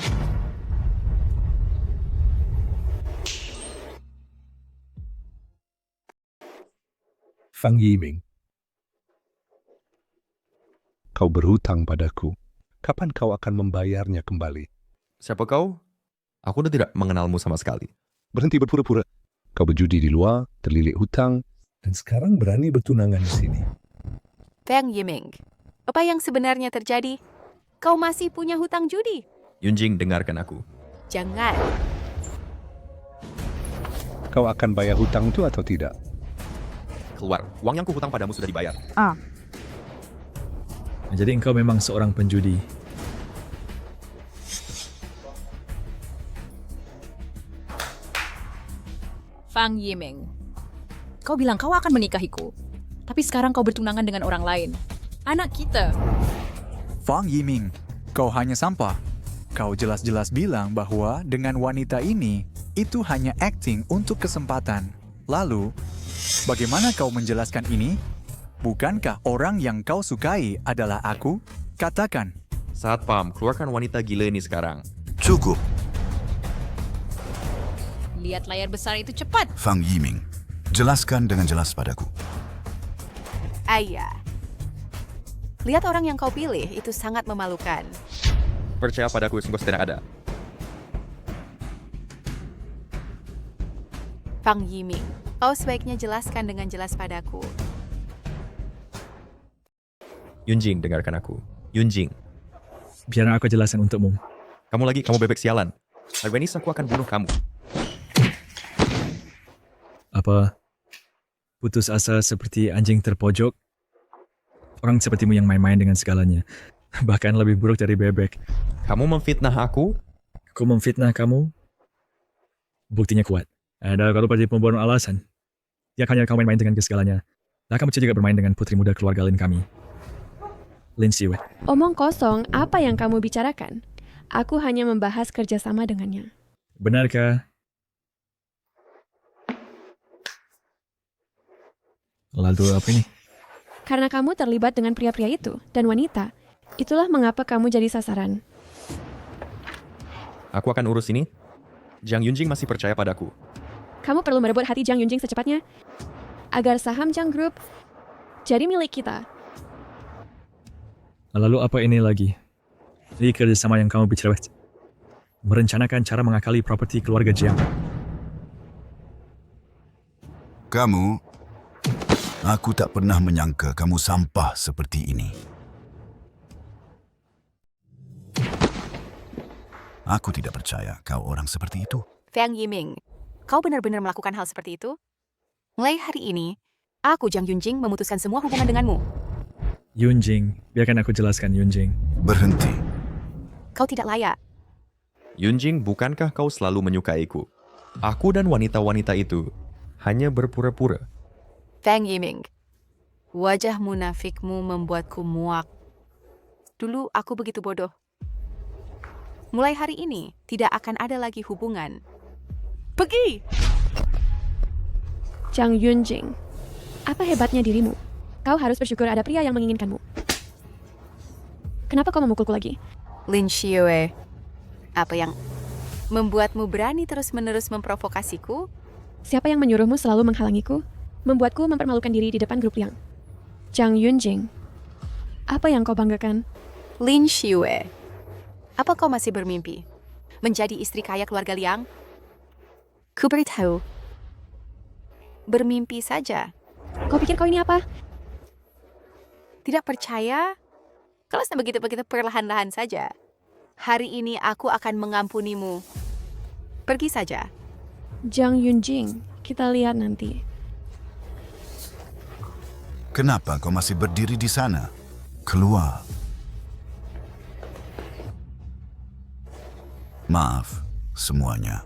Fang Yiming. Kau berhutang padaku. Kapan kau akan membayarnya kembali? Siapa kau? Aku udah tidak mengenalmu sama sekali. Berhenti berpura-pura. Kau berjudi di luar, terlilit hutang, dan sekarang berani bertunangan di sini. Fang Yiming, apa yang sebenarnya terjadi? Kau masih punya hutang judi? Yunjing, dengarkan aku. Jangan. Kau akan bayar hutang itu atau tidak? Keluar. Uang yang kuhutang padamu sudah dibayar. Jadi engkau memang seorang penjudi. Fang Yiming, kau bilang kau akan menikahiku, tapi sekarang kau bertunangan dengan orang lain. Anak kita. Fang Yiming, kau hanya sampah. Kau jelas-jelas bilang bahwa dengan wanita ini, itu hanya acting untuk kesempatan. Lalu, bagaimana kau menjelaskan ini? Bukankah orang yang kau sukai adalah aku? Katakan. Satpam, keluarkan wanita gila ini sekarang. Cukup. Lihat layar besar itu cepat. Fang Yiming, jelaskan dengan jelas padaku. Ayah, lihat orang yang kau pilih itu sangat memalukan. Percaya padaku, sungguh tidak ada. Fang Yiming, kau sebaiknya jelaskan dengan jelas padaku. Yunjing, dengarkan aku. Yunjing. Biar aku jelasin untukmu. Kamu bebek sialan. Harvenis, aku akan bunuh kamu. Apa? Putus asa seperti anjing terpojok? Orang sepertimu yang main-main dengan segalanya. Bahkan lebih buruk dari bebek. Kamu memfitnah aku? Aku memfitnah kamu? Buktinya kuat. Ada kalau pada pembunuh alasan. Ya hanya kau main-main dengan segalanya. Nah, kamu juga bermain dengan putri muda keluarga Lin kami. Lin Xiwei. Omong kosong, apa yang kamu bicarakan? Aku hanya membahas kerjasama dengannya. Benarkah? Lalu apa ini? Karena kamu terlibat dengan pria-pria itu dan wanita. Itulah mengapa kamu jadi sasaran. Aku akan urus ini. Jiang Yunjing masih percaya padaku. Kamu perlu merebut hati Jiang Yunjing secepatnya. Agar saham Jiang Group jadi milik kita. Lalu apa ini lagi? Ini kerjasama yang kamu bicara. Merencanakan cara mengakali properti keluarga Jiang. Aku tak pernah menyangka kamu sampah seperti ini. Aku tidak percaya kau orang seperti itu. Fang Yiming, kau benar-benar melakukan hal seperti itu? Mulai hari ini, aku Jiang Yunjing memutuskan semua hubungan denganmu. Yunjing, biarkan aku jelaskan Yunjing. Berhenti. Kau tidak layak. Yunjing, bukankah kau selalu menyukaiku? Aku dan wanita-wanita itu hanya berpura-pura. Fang Yiming, wajah munafikmu membuatku muak. Dulu aku begitu bodoh. Mulai hari ini, tidak akan ada lagi hubungan. Pergi! Zhang Yunjing, apa hebatnya dirimu? Kau harus bersyukur ada pria yang menginginkanmu. Kenapa kau memukulku lagi? Lin Xiue, apa yang membuatmu berani terus-menerus memprovokasiku? Siapa yang menyuruhmu selalu menghalangiku? Membuatku mempermalukan diri di depan grup Liang. Zhang Yunjing, apa yang kau banggakan? Lin Xiue, apa kau masih bermimpi menjadi istri kaya keluarga Liang? Ku beritahu, bermimpi saja. Kau pikir kau ini apa? Tidak percaya? Kalau begitu-begitu perlahan-lahan saja. Hari ini aku akan mengampunimu. Pergi saja. Zhang Yunjing, kita lihat nanti. Kenapa kau masih berdiri di sana? Keluar. Maaf, semuanya.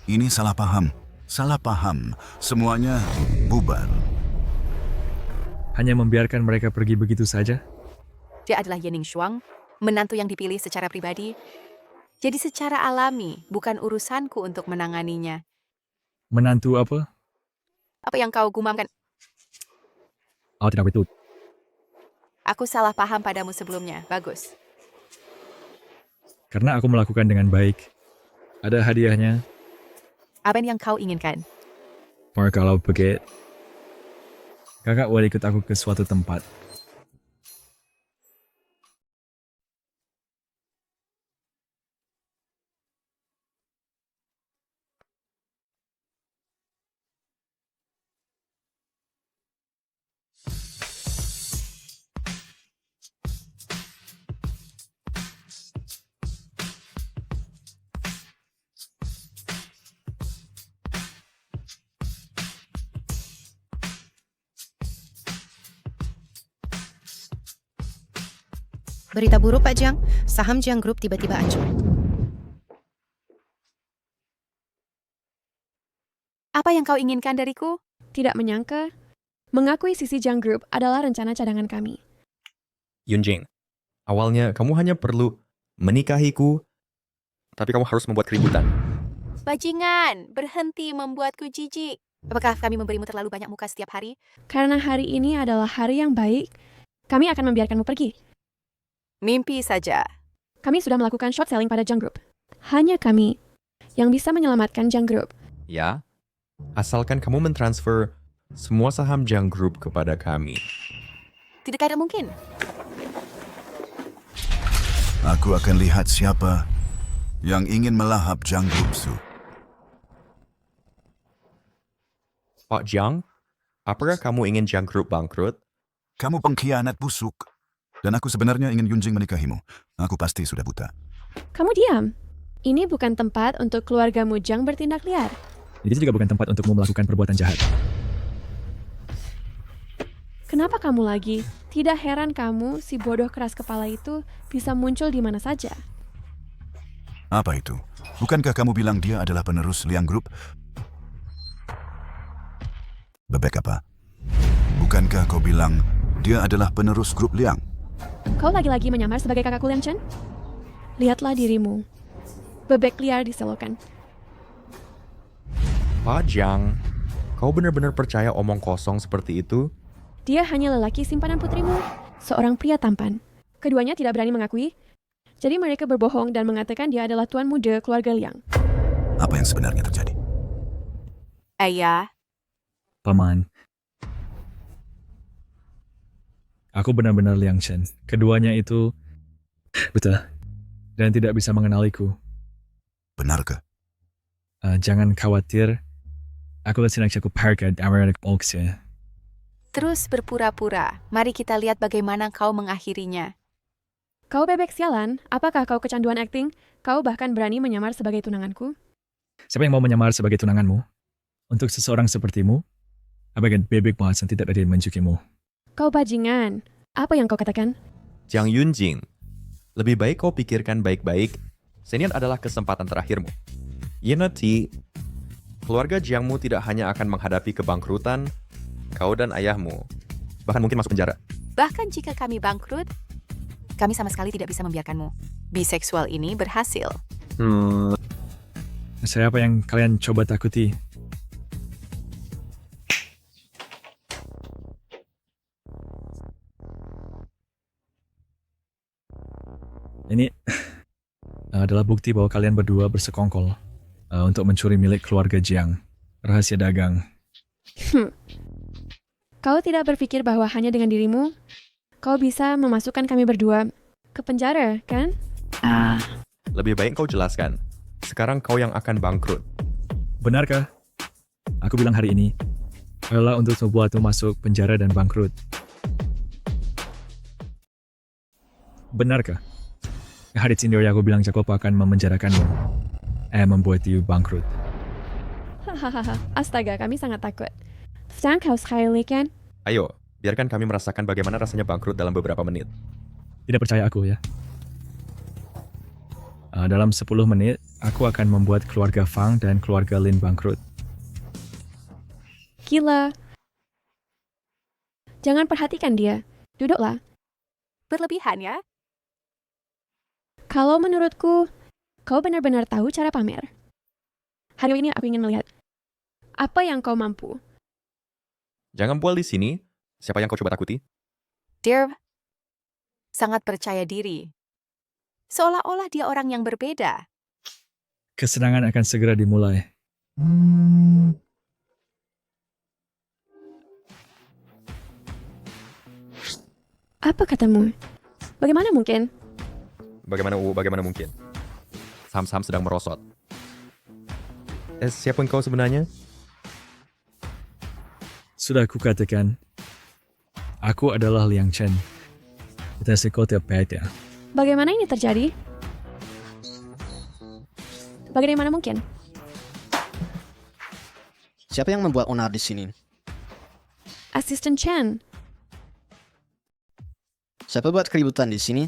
Ini salah paham. Salah paham. Semuanya bubar. Hanya membiarkan mereka pergi begitu saja? Dia adalah Yening Shuang, menantu yang dipilih secara pribadi. Jadi secara alami, bukan urusanku untuk menanganinya. Menantu apa? Apa yang kau gumamkan? Oh, tidak betul. Aku salah paham padamu sebelumnya. Bagus. Karena aku melakukan dengan baik. Ada hadiahnya. Apa yang kau inginkan? Kalau begitu, kakak boleh ikut aku ke suatu tempat. Berita buruk, Pak Jiang. Saham Jiang Group tiba-tiba hancur. Apa yang kau inginkan dariku? Tidak menyangka, mengakui sisi Jiang Group adalah rencana cadangan kami. Yunjing, awalnya kamu hanya perlu menikahiku, tapi kamu harus membuat keributan. Bajingan, berhenti membuatku jijik. Apakah kami memberimu terlalu banyak muka setiap hari? Karena hari ini adalah hari yang baik, kami akan membiarkanmu pergi. Mimpi saja. Kami sudah melakukan short selling pada Jiang Group. Hanya kami yang bisa menyelamatkan Jiang Group. Ya, asalkan kamu mentransfer semua saham Jiang Group kepada kami. Tidak ada mungkin. Aku akan lihat siapa yang ingin melahap Jiang Group Su. Pak Jiang, apakah kamu ingin Jiang Group bangkrut? Kamu pengkhianat busuk. Dan aku sebenarnya ingin Yunjing menikahimu. Aku pasti sudah buta. Kamu diam. Ini bukan tempat untuk keluargamu Jiang bertindak liar. Itu juga bukan tempat untukmu melakukan perbuatan jahat. Kenapa kamu lagi? Tidak heran kamu, si bodoh keras kepala itu, bisa muncul di mana saja. Apa itu? Bukankah kamu bilang dia adalah penerus Liang Group? Bebek apa? Bukankah kau bilang dia adalah penerus grup Liang? Kau lagi-lagi menyamar sebagai kakakku Liang Chen? Lihatlah dirimu. Bebek liar diselokan. Pak Jiang, kau benar-benar percaya omong kosong seperti itu? Dia hanya lelaki simpanan putrimu, seorang pria tampan. Keduanya tidak berani mengakui, jadi mereka berbohong dan mengatakan dia adalah tuan muda keluarga Liang. Apa yang sebenarnya terjadi? Ayah. Paman. Aku benar-benar Liang Chen. Keduanya itu buta dan tidak bisa mengenaliku. Benarkah? Jangan khawatir. Aku senang cukup harga Amerik Oaks. Terus berpura-pura. Mari kita lihat bagaimana kau mengakhirinya. Kau bebek sialan, apakah kau kecanduan akting? Kau bahkan berani menyamar sebagai tunanganku? Siapa yang mau menyamar sebagai tunanganmu? Untuk seseorang sepertimu? Apakah bebek bosan tidak ada yang mencukimu? Kau bajingan. Apa yang kau katakan? Jiang Yunjing, lebih baik kau pikirkan baik-baik. Senior adalah kesempatan terakhirmu. Yeneti, keluarga Jiangmu tidak hanya akan menghadapi kebangkrutan, kau dan ayahmu bahkan mungkin masuk penjara. Bahkan jika kami bangkrut, kami sama sekali tidak bisa membiarkanmu. Biseksual ini berhasil. Saya apa yang kalian coba takuti? Ini adalah bukti bahwa kalian berdua bersekongkol untuk mencuri milik keluarga Jiang. Rahasia dagang. Kau tidak berpikir bahwa hanya dengan dirimu, kau bisa memasukkan kami berdua ke penjara, kan? Lebih baik kau jelaskan. Sekarang kau yang akan bangkrut. Benarkah? Aku bilang hari ini adalah untuk membuatmu masuk penjara dan bangkrut. Benarkah? Hari sendiri aku bilang Jacob akan memenjarakanmu. Membuat you bangkrut. Hahaha, astaga, kami sangat takut. Sedang kau sekali, kan? Ayo, biarkan kami merasakan bagaimana rasanya bangkrut dalam beberapa menit. Tidak percaya aku ya? Dalam 10 menit, aku akan membuat keluarga Fang dan keluarga Lin bangkrut. Gila. Jangan perhatikan dia. Duduklah. Berlebihan ya? Kalau menurutku, kau benar-benar tahu cara pamer. Hari ini aku ingin melihat apa yang kau mampu. Jangan bual di sini. Siapa yang kau coba takuti? Dear, sangat percaya diri. Seolah-olah dia orang yang berbeda. Kesenangan akan segera dimulai. Apa katamu? Bagaimana mungkin? Bagaimana mungkin? Sam-Sam sedang merosot. Siapa kau sebenarnya? Sudah aku katakan, aku adalah Liang Chen. Kita sekota peta. Bagaimana ini terjadi? Bagaimana mungkin? Siapa yang membuat onar di sini? Asisten Chen. Siapa buat keributan di sini?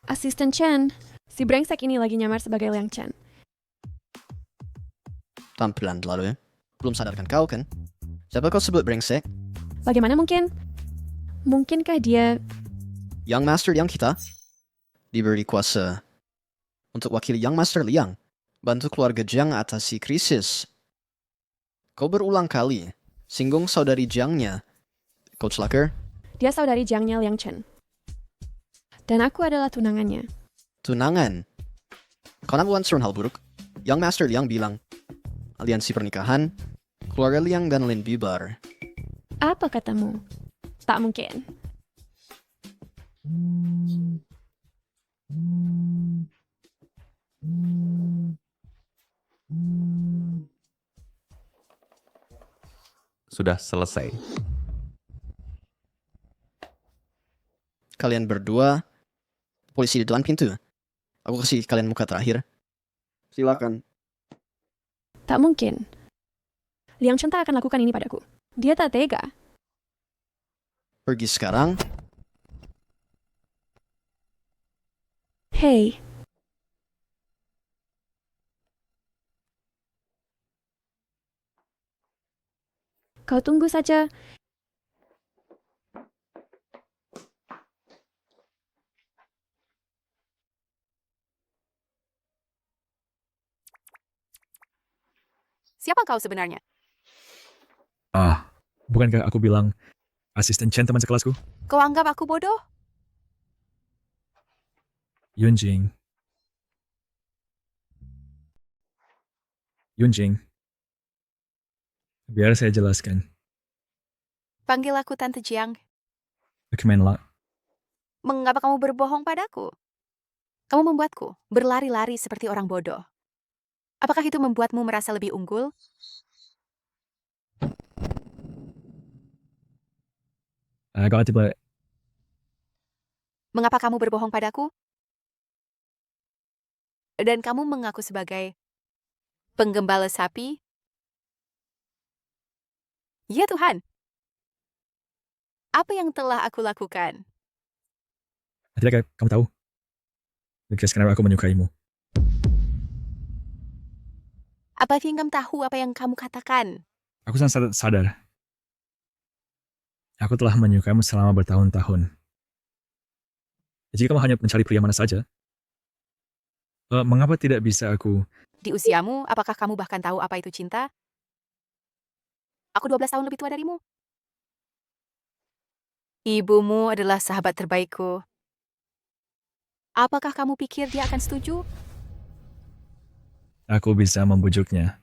Asisten Chen. Si brengsek ini lagi nyamar sebagai Liang Chen. Tampilan lalu ya. Belum sadarkan kau kan? Siapa kau sebut brengsek? Bagaimana mungkin? Mungkinkah dia... Young Master Liang kita diberi kuasa untuk wakili Young Master Liang, bantu keluarga Jiang atasi krisis. Kau berulang kali singgung saudari Jiangnya. Coach Laker? Dia saudari Jiangnya Liang Chen. Dan aku adalah tunangannya. Tunangan? Kau nak buat hal buruk? Young Master Liang bilang, aliansi pernikahan, keluarga Liang dan Lin bubar. Apa katamu? Tak mungkin. Sudah selesai. Kalian berdua, polisi di depan pintu. Aku kasih kalian muka terakhir. Silakan. Tak mungkin. Liang Chen tak akan lakukan ini padaku. Dia tak tega. Pergi sekarang. Hei. Kau tunggu saja. Siapa kau sebenarnya? Bukankah aku bilang asisten Chen teman sekelasku? Kau anggap aku bodoh? Yunjing. Biar saya jelaskan. Panggil aku Tante Jiang. Kemenla. Mengapa kamu berbohong padaku? Kamu membuatku berlari-lari seperti orang bodoh. Apakah itu membuatmu merasa lebih unggul? Kau tiba. Mengapa kamu berbohong padaku? Dan kamu mengaku sebagai penggembala sapi? Ya Tuhan. Apa yang telah aku lakukan? Tidakkah kamu tahu? Because kenapa aku menyukaimu? Apa Fingham tahu apa yang kamu katakan? Aku sangat sadar. Aku telah menyukaimu selama bertahun-tahun. Jika kamu hanya mencari pria mana saja, mengapa tidak bisa aku... Di usiamu, apakah kamu bahkan tahu apa itu cinta? Aku 12 tahun lebih tua darimu. Ibumu adalah sahabat terbaikku. Apakah kamu pikir dia akan setuju? Aku bisa membujuknya.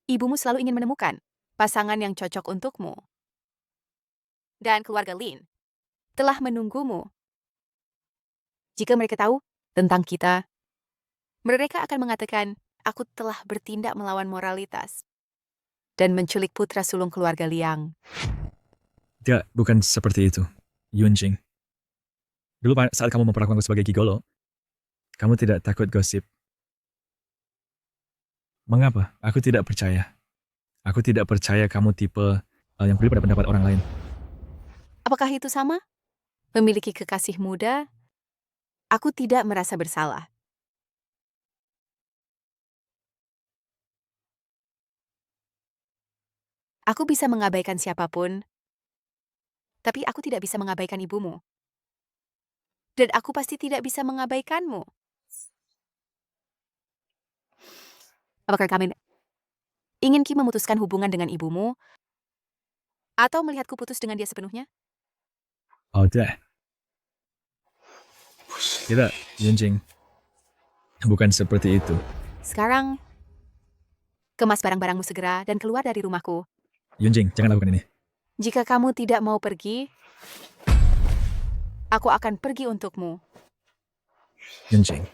Ibumu selalu ingin menemukan pasangan yang cocok untukmu. Dan keluarga Lin telah menunggumu. Jika mereka tahu tentang kita, mereka akan mengatakan, aku telah bertindak melawan moralitas dan menculik putra sulung keluarga Liang. Tidak, bukan seperti itu, Yunjing. Dulu saat kamu memperlakukanku sebagai gigolo, kamu tidak takut gosip. Mengapa? Aku tidak percaya. Aku tidak percaya kamu tipe yang peduli pada pendapat orang lain. Apakah itu sama? Memiliki kekasih muda, aku tidak merasa bersalah. Aku bisa mengabaikan siapapun, tapi aku tidak bisa mengabaikan ibumu. Dan aku pasti tidak bisa mengabaikanmu. Apakah kami ingin Ki memutuskan hubungan dengan ibumu? Atau melihatku putus dengan dia sepenuhnya? Oh, tidak. Tidak, Yunjing. Bukan seperti itu. Sekarang, kemas barang-barangmu segera dan keluar dari rumahku. Yunjing, jangan lakukan ini. Jika kamu tidak mau pergi, aku akan pergi untukmu. Yunjing.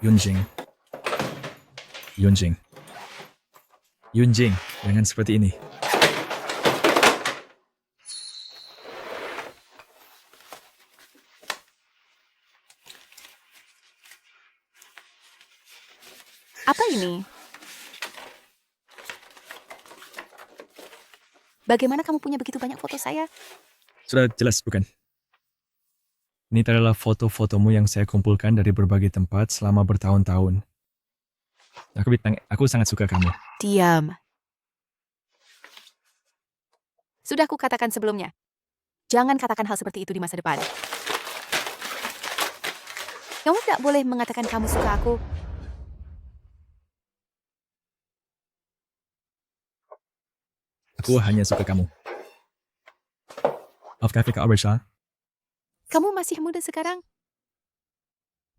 Yunjing. Yunjing. Yunjing, jangan seperti ini. Apa ini? Bagaimana kamu punya begitu banyak foto saya? Sudah jelas, bukan? Ini adalah foto-fotomu yang saya kumpulkan dari berbagai tempat selama bertahun-tahun. Aku sangat suka kamu. Diam. Sudah aku katakan sebelumnya. Jangan katakan hal seperti itu di masa depan. Kamu tidak boleh mengatakan kamu suka aku. Aku hanya suka kamu. Maafkah Fika Abersha? Kamu masih muda sekarang.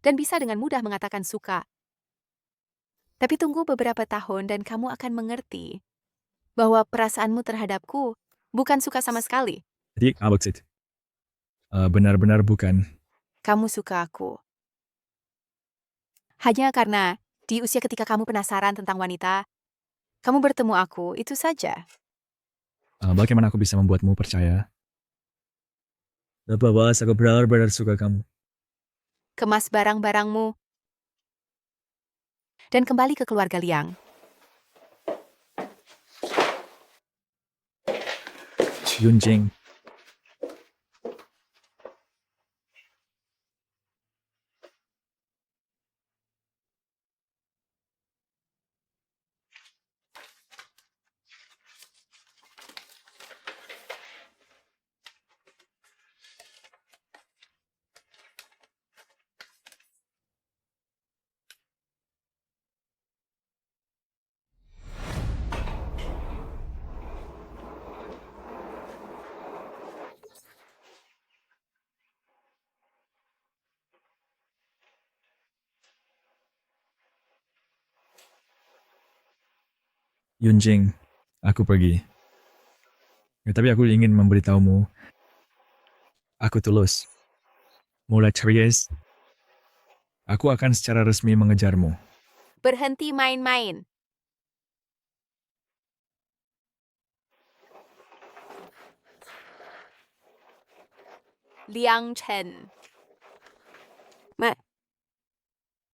Dan bisa dengan mudah mengatakan suka. Tapi tunggu beberapa tahun dan kamu akan mengerti bahwa perasaanmu terhadapku bukan suka sama sekali. Jadi, Aboksit. Benar-benar bukan. Kamu suka aku. Hanya karena di usia ketika kamu penasaran tentang wanita, kamu bertemu aku, itu saja. Bagaimana aku bisa membuatmu percaya? Apa bahas aku benar-benar suka kamu. Kemas barang-barangmu. Dan kembali ke keluarga Liang. Yunjing. Yunjing, aku pergi. Ya, tapi aku ingin memberitahumu, aku tulus. Mulai ceria, aku akan secara resmi mengejarmu. Berhenti main-main. Liang Chen.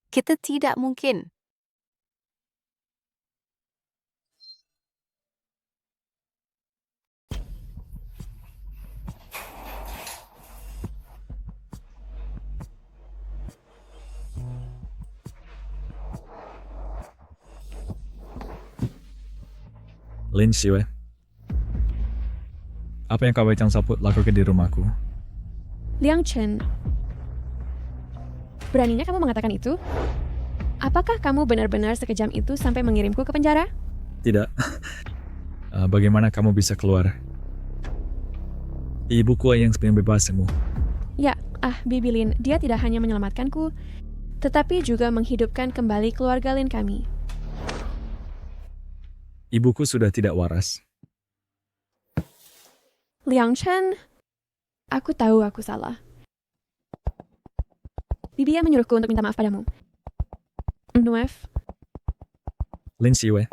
Kita tidak mungkin. Lin Xiwei. Apa yang kau Wei Chang Saput lakukan di rumahku? Liang Chen, beraninya kamu mengatakan itu? Apakah kamu benar-benar sekejam itu sampai mengirimku ke penjara? Tidak. Bagaimana kamu bisa keluar? Ibuku yang sebenarnya bebasmu. Ya, Bibi Lin, dia tidak hanya menyelamatkanku, tetapi juga menghidupkan kembali keluarga Lin kami. Ibuku sudah tidak waras. Liang Chen, aku tahu aku salah. Bibi yang menyuruhku untuk minta maaf padamu. Maaf. Lin Xiwei,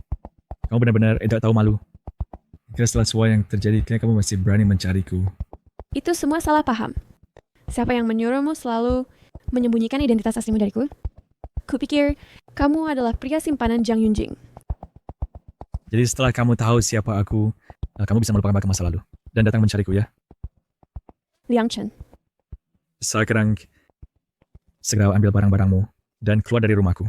kamu benar-benar tidak tahu malu. Kira setelah semua yang terjadi, kira kamu masih berani mencariku. Itu semua salah paham. Siapa yang menyuruhmu selalu menyembunyikan identitas aslimu dariku? Kupikir kamu adalah pria simpanan Jiang Yunjing. Jadi setelah kamu tahu siapa aku, kamu bisa melupakan masa lalu dan datang mencariku ya. Liang Chen. Sekarang segera ambil barang-barangmu dan keluar dari rumahku.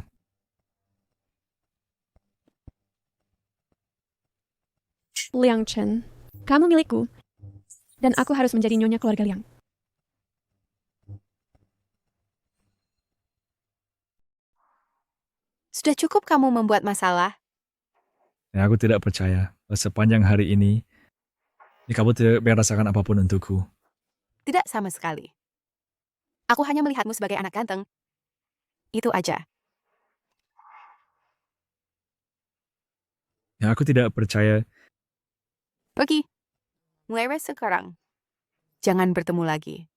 Liang Chen, kamu milikku. Dan aku harus menjadi nyonya keluarga Liang. Sudah cukup kamu membuat masalah. Aku tidak percaya. Sepanjang hari ini, kamu tidak merasakan apapun untukku. Tidak sama sekali. Aku hanya melihatmu sebagai anak ganteng. Itu aja. Aku tidak percaya. Pergi. Mulai sekarang. Jangan bertemu lagi.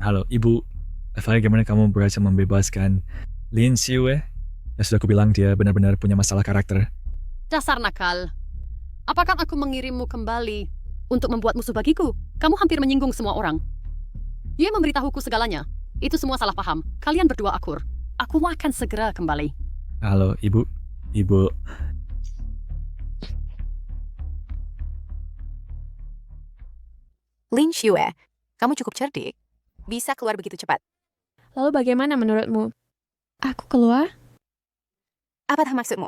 Halo, Ibu. Bagaimana kamu berhasil membebaskan Lin Xiwei? Ya sudah kubilang dia benar-benar punya masalah karakter. Dasar nakal. Apakah aku mengirimmu kembali untuk membuat musuh bagiku? Kamu hampir menyinggung semua orang. Dia memberitahuku segalanya. Itu semua salah paham. Kalian berdua akur. Aku akan segera kembali. Halo, Ibu. Ibu. Lin Xiwei, kamu cukup cerdik. Bisa keluar begitu cepat. Lalu bagaimana menurutmu? Aku keluar? Apakah maksudmu?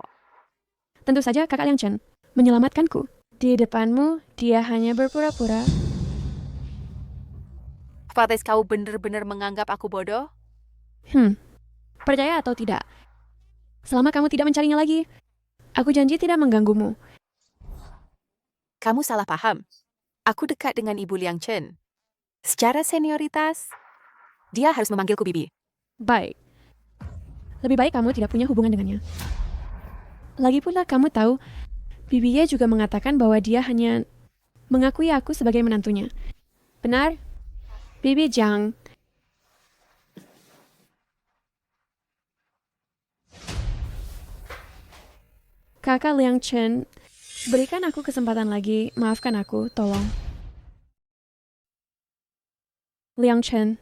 Tentu saja kakak Liang Chen menyelamatkanku. Di depanmu, dia hanya berpura-pura. Fatis, kau benar-benar menganggap aku bodoh? Percaya atau tidak? Selama kamu tidak mencarinya lagi, aku janji tidak mengganggumu. Kamu salah paham. Aku dekat dengan Ibu Liang Chen. Secara senioritas, dia harus memanggilku Bibi. Baik. Lebih baik kamu tidak punya hubungan dengannya. Lagi pula kamu tahu, Bibinya juga mengatakan bahwa dia hanya mengakui aku sebagai menantunya. Benar? Bibi Jiang. Kakak Liang Chen, berikan aku kesempatan lagi, maafkan aku, tolong. Liang Chen,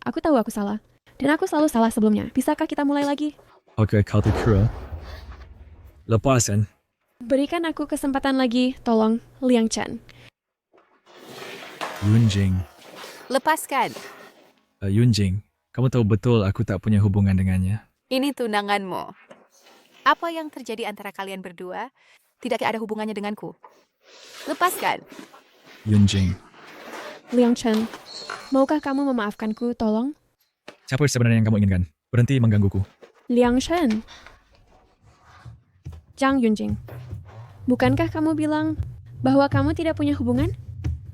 aku tahu aku salah. Dan aku selalu salah sebelumnya. Bisakah kita mulai lagi? Oke, kau terkira. Lepasan. Berikan aku kesempatan lagi, tolong, Liang Chen. Yunjing. Lepaskan. Yunjing, kamu tahu betul aku tak punya hubungan dengannya. Ini tunanganmu. Apa yang terjadi antara kalian berdua tidak ada hubungannya denganku. Lepaskan. Yunjing. Liang Chen, maukah kamu memaafkanku, tolong? Siapa sebenarnya yang kamu inginkan? Berhenti menggangguku. Liang Chen. Jiang Yunjing. Bukankah kamu bilang bahwa kamu tidak punya hubungan?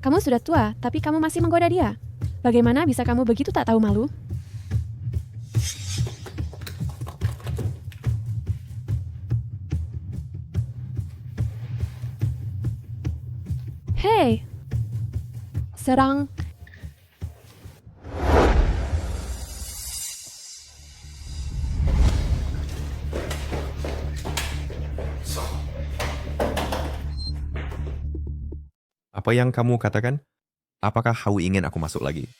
Kamu sudah tua, tapi kamu masih menggoda dia. Bagaimana bisa kamu begitu tak tahu malu? Hei, serang. Apa yang kamu katakan? Apakah Hau ingin aku masuk lagi?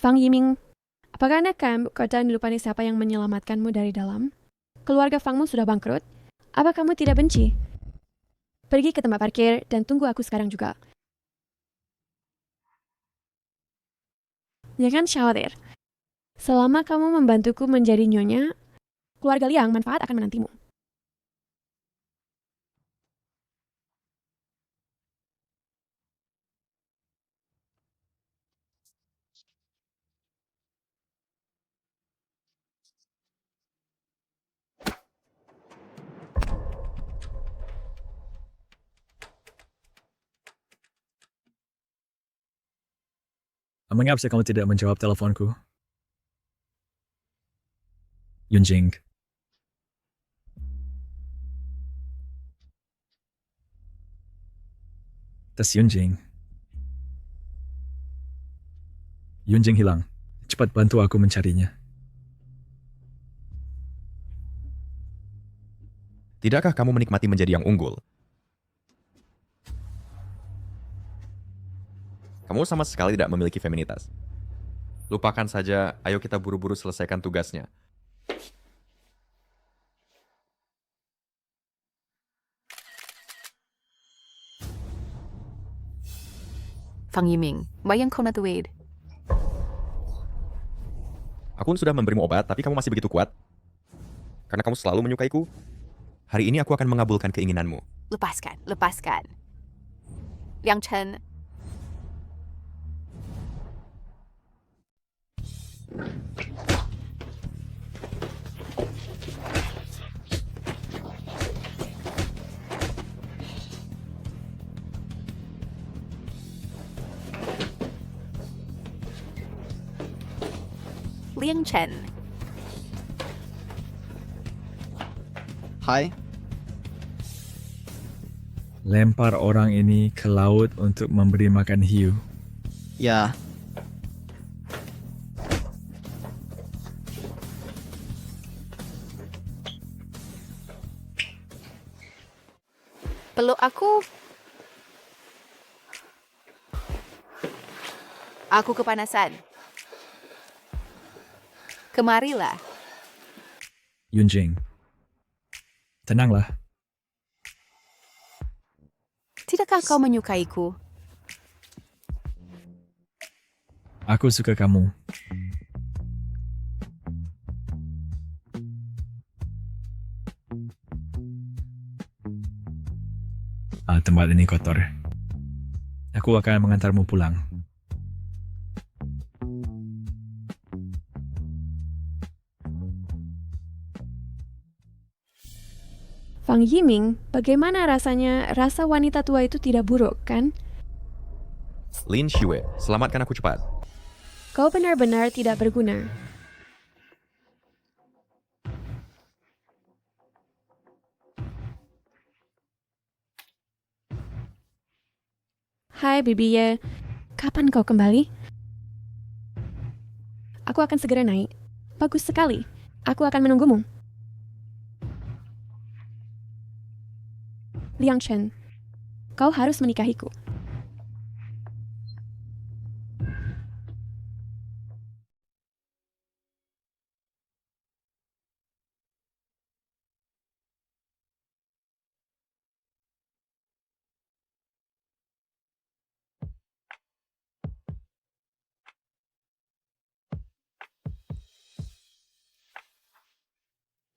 Fang Yiming, apakah Anda kau dan dilupani siapa yang menyelamatkanmu dari dalam? Keluarga Fangmu sudah bangkrut? Apa kamu tidak benci? Pergi ke tempat parkir dan tunggu aku sekarang juga. Jangan khawatir. Selama kamu membantuku menjadi nyonya, keluarga Liang manfaat akan menantimu. Mengapa kamu tidak menjawab teleponku? Yunjing. Tas Yunjing. Yunjing hilang. Cepat bantu aku mencarinya. Tidakkah kamu menikmati menjadi yang unggul? Kamu sama sekali tidak memiliki feminitas. Lupakan saja, ayo kita buru-buru selesaikan tugasnya. Fang Yiming, bayang kau na tuwid. Aku sudah memberimu obat, tapi kamu masih begitu kuat. Karena kamu selalu menyukaiku. Hari ini aku akan mengabulkan keinginanmu. Lepaskan, lepaskan. Liang Chen, Liang Chen. Hai, Lempar orang ini ke laut untuk memberi makan hiu. ya, Peluk aku. Aku kepanasan. Kemarilah. Yunjing. Tenanglah. Tidakkah kau menyukaiku? Aku suka kamu. Tempat ini kotor. Aku akan mengantarmu pulang. Fang Yiming, bagaimana rasanya rasa wanita tua itu tidak buruk, kan? Lin Xue, selamatkan aku cepat. Kau benar-benar tidak berguna. Hai Bibi Ye, kapan kau kembali? Aku akan segera naik. Bagus sekali. Aku akan menunggumu. Liang Chen, kau harus menikahiku.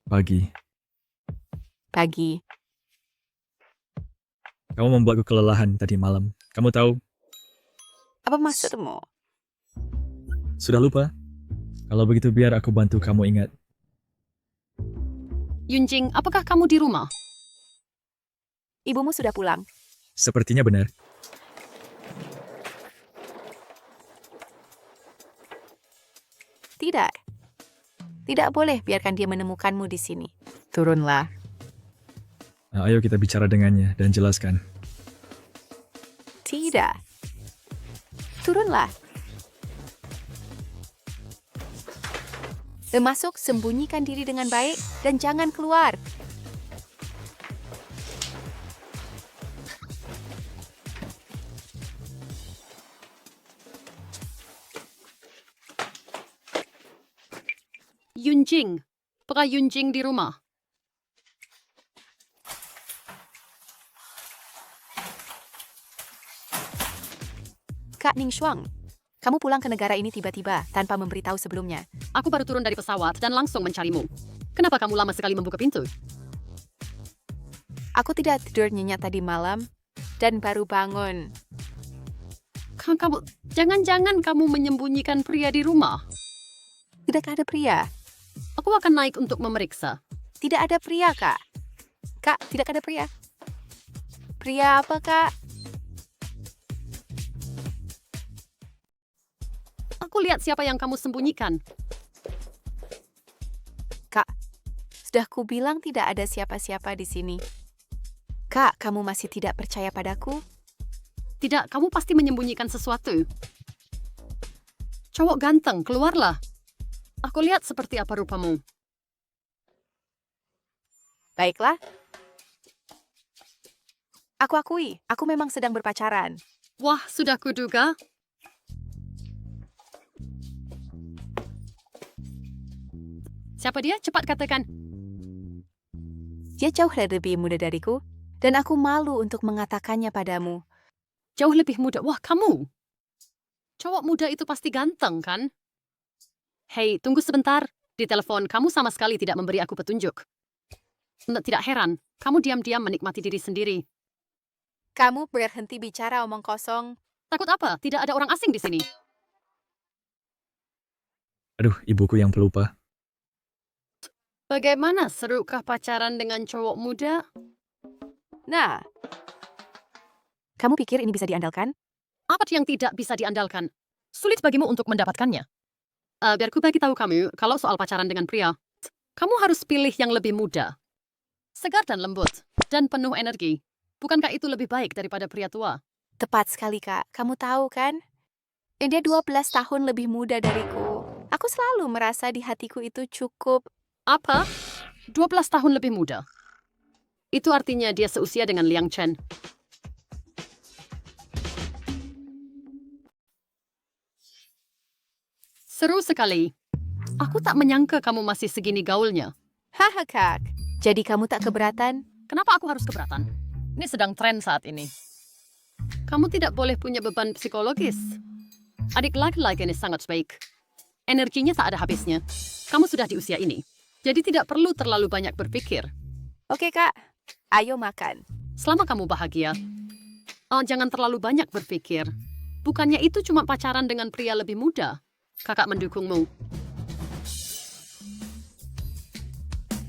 Pagi. Pagi. Kamu membuatku kelelahan tadi malam. Kamu tahu? Apa maksudmu? Sudah lupa? Kalau begitu biar aku bantu kamu ingat. Yunjing, apakah kamu di rumah? Ibumu sudah pulang. Sepertinya benar. Tidak. Tidak boleh biarkan dia menemukanmu di sini. Turunlah. Nah, ayo kita bicara dengannya dan jelaskan. Tidak. Turunlah. Masuk, sembunyikan diri dengan baik, dan jangan keluar. Yunjing. Apakah Yunjing di rumah? Kak Ning Shuang, kamu pulang ke negara ini tiba-tiba tanpa memberitahu sebelumnya. Aku baru turun dari pesawat dan langsung mencarimu. Kenapa kamu lama sekali membuka pintu? Aku tidak tidur nyenyak tadi malam dan baru bangun. Jangan-jangan kamu menyembunyikan pria di rumah? Tidak ada pria. Aku akan naik untuk memeriksa. Tidak ada pria, Kak. Kak, tidak ada pria. Pria apa, Kak? Aku lihat siapa yang kamu sembunyikan. Kak, sudah kubilang tidak ada siapa-siapa di sini. Kak, kamu masih tidak percaya padaku? Tidak, kamu pasti menyembunyikan sesuatu. Cowok ganteng, keluarlah. Aku lihat seperti apa rupamu. Baiklah. Aku akui, aku memang sedang berpacaran. Wah, sudah kuduga. Siapa dia? Cepat katakan. Dia jauh lebih muda dariku, dan aku malu untuk mengatakannya padamu. Jauh lebih muda? Wah, kamu. Cowok muda itu pasti ganteng, kan? Hei, tunggu sebentar. Di telepon, kamu sama sekali tidak memberi aku petunjuk. Tidak heran, kamu diam-diam menikmati diri sendiri. Kamu berhenti bicara omong kosong. Takut apa? Tidak ada orang asing di sini. Aduh, ibuku yang pelupa. Bagaimana serukah pacaran dengan cowok muda? Nah, kamu pikir ini bisa diandalkan? Apa yang tidak bisa diandalkan? Sulit bagimu untuk mendapatkannya. Biar ku bagi tahu kamu, kalau soal pacaran dengan pria, kamu harus pilih yang lebih muda. Segar dan lembut, dan penuh energi. Bukankah itu lebih baik daripada pria tua? Tepat sekali, Kak. Kamu tahu kan? Dia 12 tahun lebih muda dariku. Aku selalu merasa di hatiku itu cukup. Apa? 12 tahun lebih muda. Itu artinya dia seusia dengan Liang Chen. Seru sekali. Aku tak menyangka kamu masih segini gaulnya. Haha, Kak. Jadi kamu tak keberatan? Kenapa aku harus keberatan? Ini sedang tren saat ini. Kamu tidak boleh punya beban psikologis. Adik laki-laki ini sangat baik. Energinya tak ada habisnya. Kamu sudah di usia ini. Jadi tidak perlu terlalu banyak berpikir. Oke, Kak. Ayo makan. Selama kamu bahagia, jangan terlalu banyak berpikir. Bukannya itu cuma pacaran dengan pria lebih muda. Kakak mendukungmu.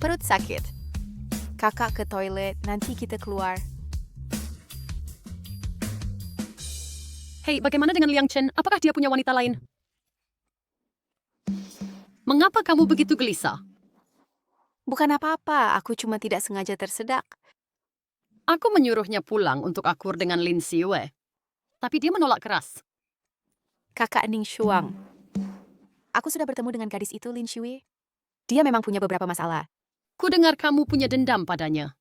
Perut sakit. Kakak ke toilet, nanti kita keluar. Hei, bagaimana dengan Liang Chen? Apakah dia punya wanita lain? Mengapa kamu begitu gelisah? Bukan apa-apa, aku cuma tidak sengaja tersedak. Aku menyuruhnya pulang untuk akur dengan Lin Siwe. Tapi dia menolak keras. Kakak Ning Shuang. Aku sudah bertemu dengan gadis itu, Lin Siwe. Dia memang punya beberapa masalah. Ku dengar kamu punya dendam padanya.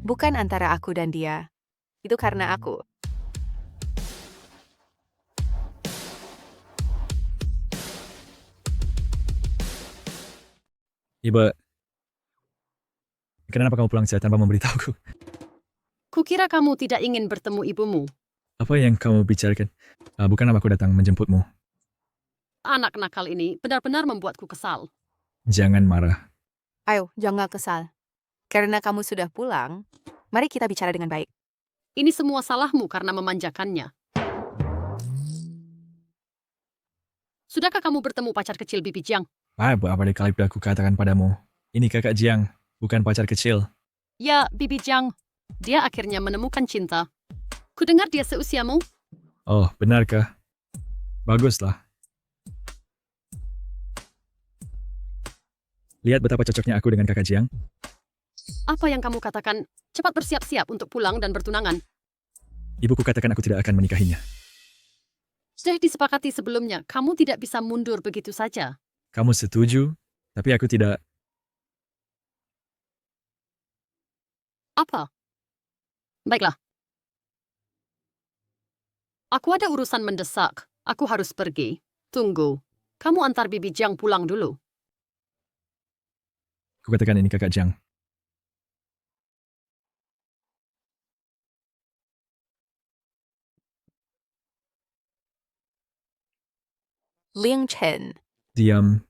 Bukan antara aku dan dia. Itu karena aku. Ibu, kenapa kamu pulang saja tanpa memberitahuku? Kukira kamu tidak ingin bertemu ibumu. Apa yang kamu bicarakan? Bukan aku datang menjemputmu. Anak nakal ini benar-benar membuatku kesal. Jangan marah. Ayo, jangan kesal. Karena kamu sudah pulang, mari kita bicara dengan baik. Ini semua salahmu karena memanjakannya. Sudahkah kamu bertemu pacar kecil Bibi Jiang? Apa kali aku katakan padamu? Ini kakak Jiang, bukan pacar kecil. Ya, Bibi Jiang. Dia akhirnya menemukan cinta. Kudengar dia seusiamu? Oh, benarkah? Baguslah. Lihat betapa cocoknya aku dengan kakak Jiang. Apa yang kamu katakan? Cepat bersiap-siap untuk pulang dan bertunangan. Ibuku katakan aku tidak akan menikahinya. Sudah disepakati sebelumnya, kamu tidak bisa mundur begitu saja. Kamu setuju, tapi aku tidak. Apa? Baiklah. Aku ada urusan mendesak. Aku harus pergi. Tunggu. Kamu antar Bibi Jiang pulang dulu. Aku katakan ini kakak Jiang. Liang Chen. Diam.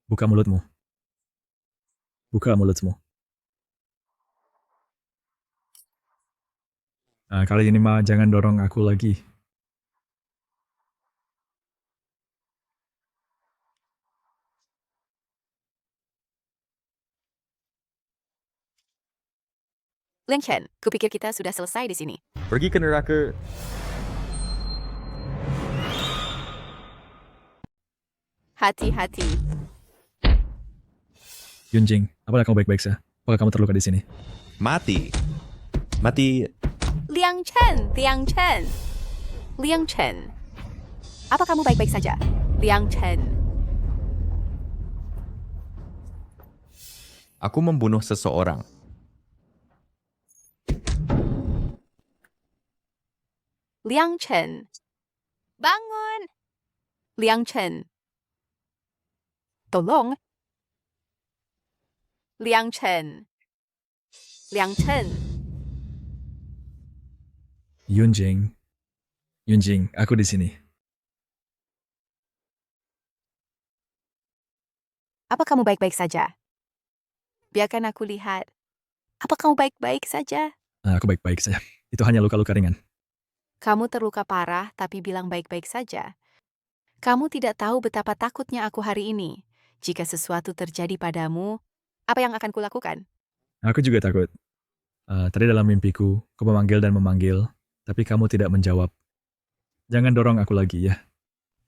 Buka mulutmu. Buka mulutmu. Kali ini mah jangan dorong aku lagi. Liang Chen, kupikir kita sudah selesai di sini. Pergi ke neraka. Hati-hati. Yunjing, apakah kamu baik-baik saja? Apakah kamu terluka di sini? Mati. Mati. Liang Chen, Liang Chen. Liang Chen. Apa kamu baik-baik saja? Liang Chen. Aku membunuh seseorang. Liang Chen. Bangun. Liang Chen. Tolong. Liang Chen. Liang Chen. Yunjing. Yunjing, aku di sini. Apa kamu baik-baik saja? Biarkan aku lihat. Apa kamu baik-baik saja? Aku baik-baik saja. Itu hanya luka-luka ringan. Kamu terluka parah tapi bilang baik-baik saja. Kamu tidak tahu betapa takutnya aku hari ini. Jika sesuatu terjadi padamu, apa yang akan kulakukan? Aku juga takut. Tadi dalam mimpiku, aku memanggil dan memanggil, tapi kamu tidak menjawab. Jangan dorong aku lagi ya.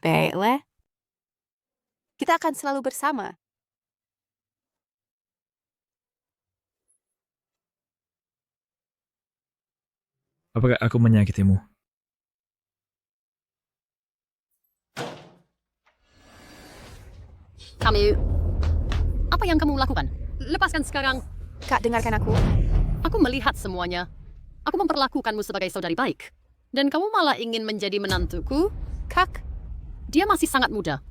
Baiklah. Kita akan selalu bersama. Apakah aku menyakitimu? Kamu... Apa yang kamu lakukan? Lepaskan sekarang. Kak, dengarkan aku. Aku melihat semuanya. Aku memperlakukanmu sebagai saudari baik. Dan kamu malah ingin menjadi menantuku? Kak. Dia masih sangat muda.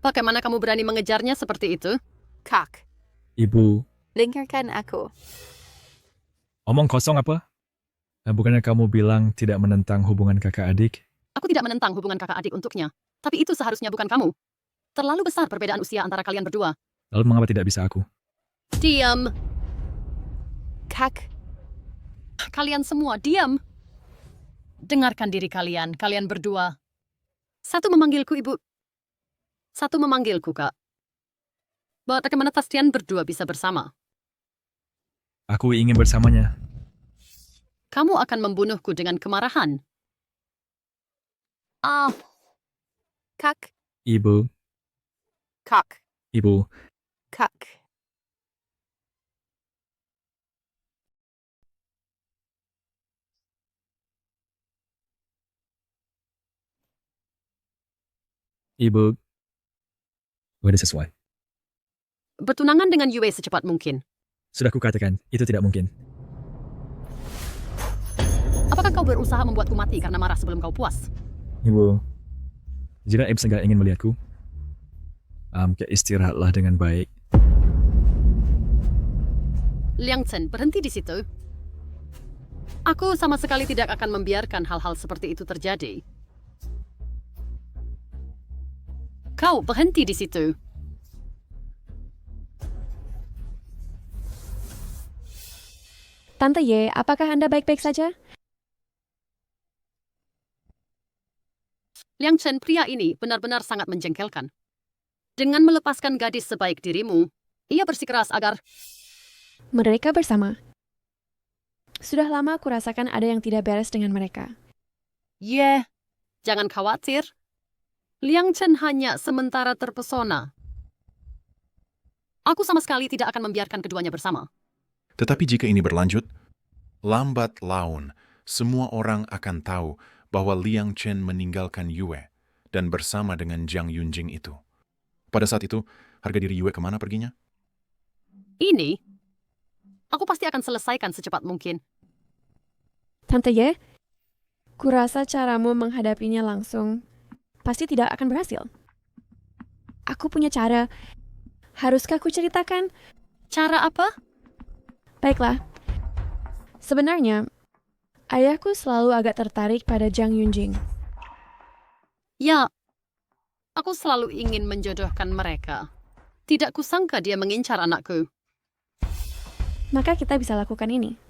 Bagaimana kamu berani mengejarnya seperti itu? Kak. Ibu. Dengarkan aku. Omong kosong apa? Bukannya kamu bilang tidak menentang hubungan kakak adik? Aku tidak menentang hubungan kakak adik untuknya. Tapi itu seharusnya bukan kamu. Terlalu besar perbedaan usia antara kalian berdua. Lalu mengapa tidak bisa aku? Diam. Kak. Kalian semua diam. Dengarkan diri kalian, kalian berdua. Satu memanggilku ibu. Satu memanggilku kak. Bagaimana kalian berdua bisa bersama? Aku ingin bersamanya. Kamu akan membunuhku dengan kemarahan. Kak. Ibu. Kak. Ibu. Kak. Ibu. Sudah sesuai. Bertunangan dengan Yue secepat mungkin. Sudah kukatakan, itu tidak mungkin. Apakah kau berusaha membuatku mati karena marah sebelum kau puas? Ibu, jika Ibu segera ingin melihatku, istirahatlah dengan baik. Liang Chen, berhenti di situ. Aku sama sekali tidak akan membiarkan hal-hal seperti itu terjadi. Kau berhenti di situ. Tante Ye, apakah Anda baik-baik saja? Liang Chen, pria ini benar-benar sangat menjengkelkan. Dengan melepaskan gadis sebaik dirimu, ia bersikeras agar... Mereka bersama. Sudah lama aku rasakan ada yang tidak beres dengan mereka. Jangan khawatir. Liang Chen hanya sementara terpesona. Aku sama sekali tidak akan membiarkan keduanya bersama. Tetapi jika ini berlanjut, lambat laun semua orang akan tahu bahwa Liang Chen meninggalkan Yue dan bersama dengan Jiang Yunjing itu. Pada saat itu, harga diri Yue kemana perginya? Ini, aku pasti akan selesaikan secepat mungkin. Tante Ye, kurasa caramu menghadapinya langsung pasti tidak akan berhasil. Aku punya cara. Haruskah ku ceritakan? Cara apa? Baiklah. Sebenarnya, ayahku selalu agak tertarik pada Jiang Yunjing. Ya, aku selalu ingin menjodohkan mereka. Tidak kusangka dia mengincar anakku. Maka kita bisa lakukan ini.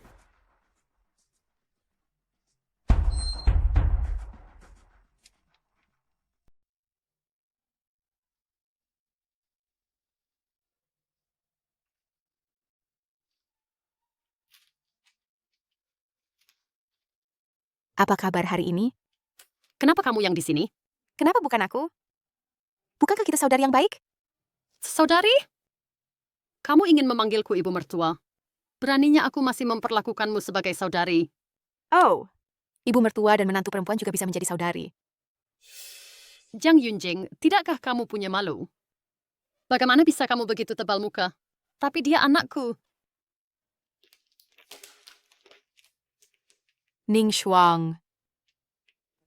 Apa kabar hari ini? Kenapa kamu yang di sini? Kenapa bukan aku? Bukankah kita saudari yang baik? Saudari? Kamu ingin memanggilku ibu mertua. Beraninya aku masih memperlakukanmu sebagai saudari. Oh, ibu mertua dan menantu perempuan juga bisa menjadi saudari. Jiang Yunjing, tidakkah kamu punya malu? Bagaimana bisa kamu begitu tebal muka? Tapi dia anakku. Ning Shuang.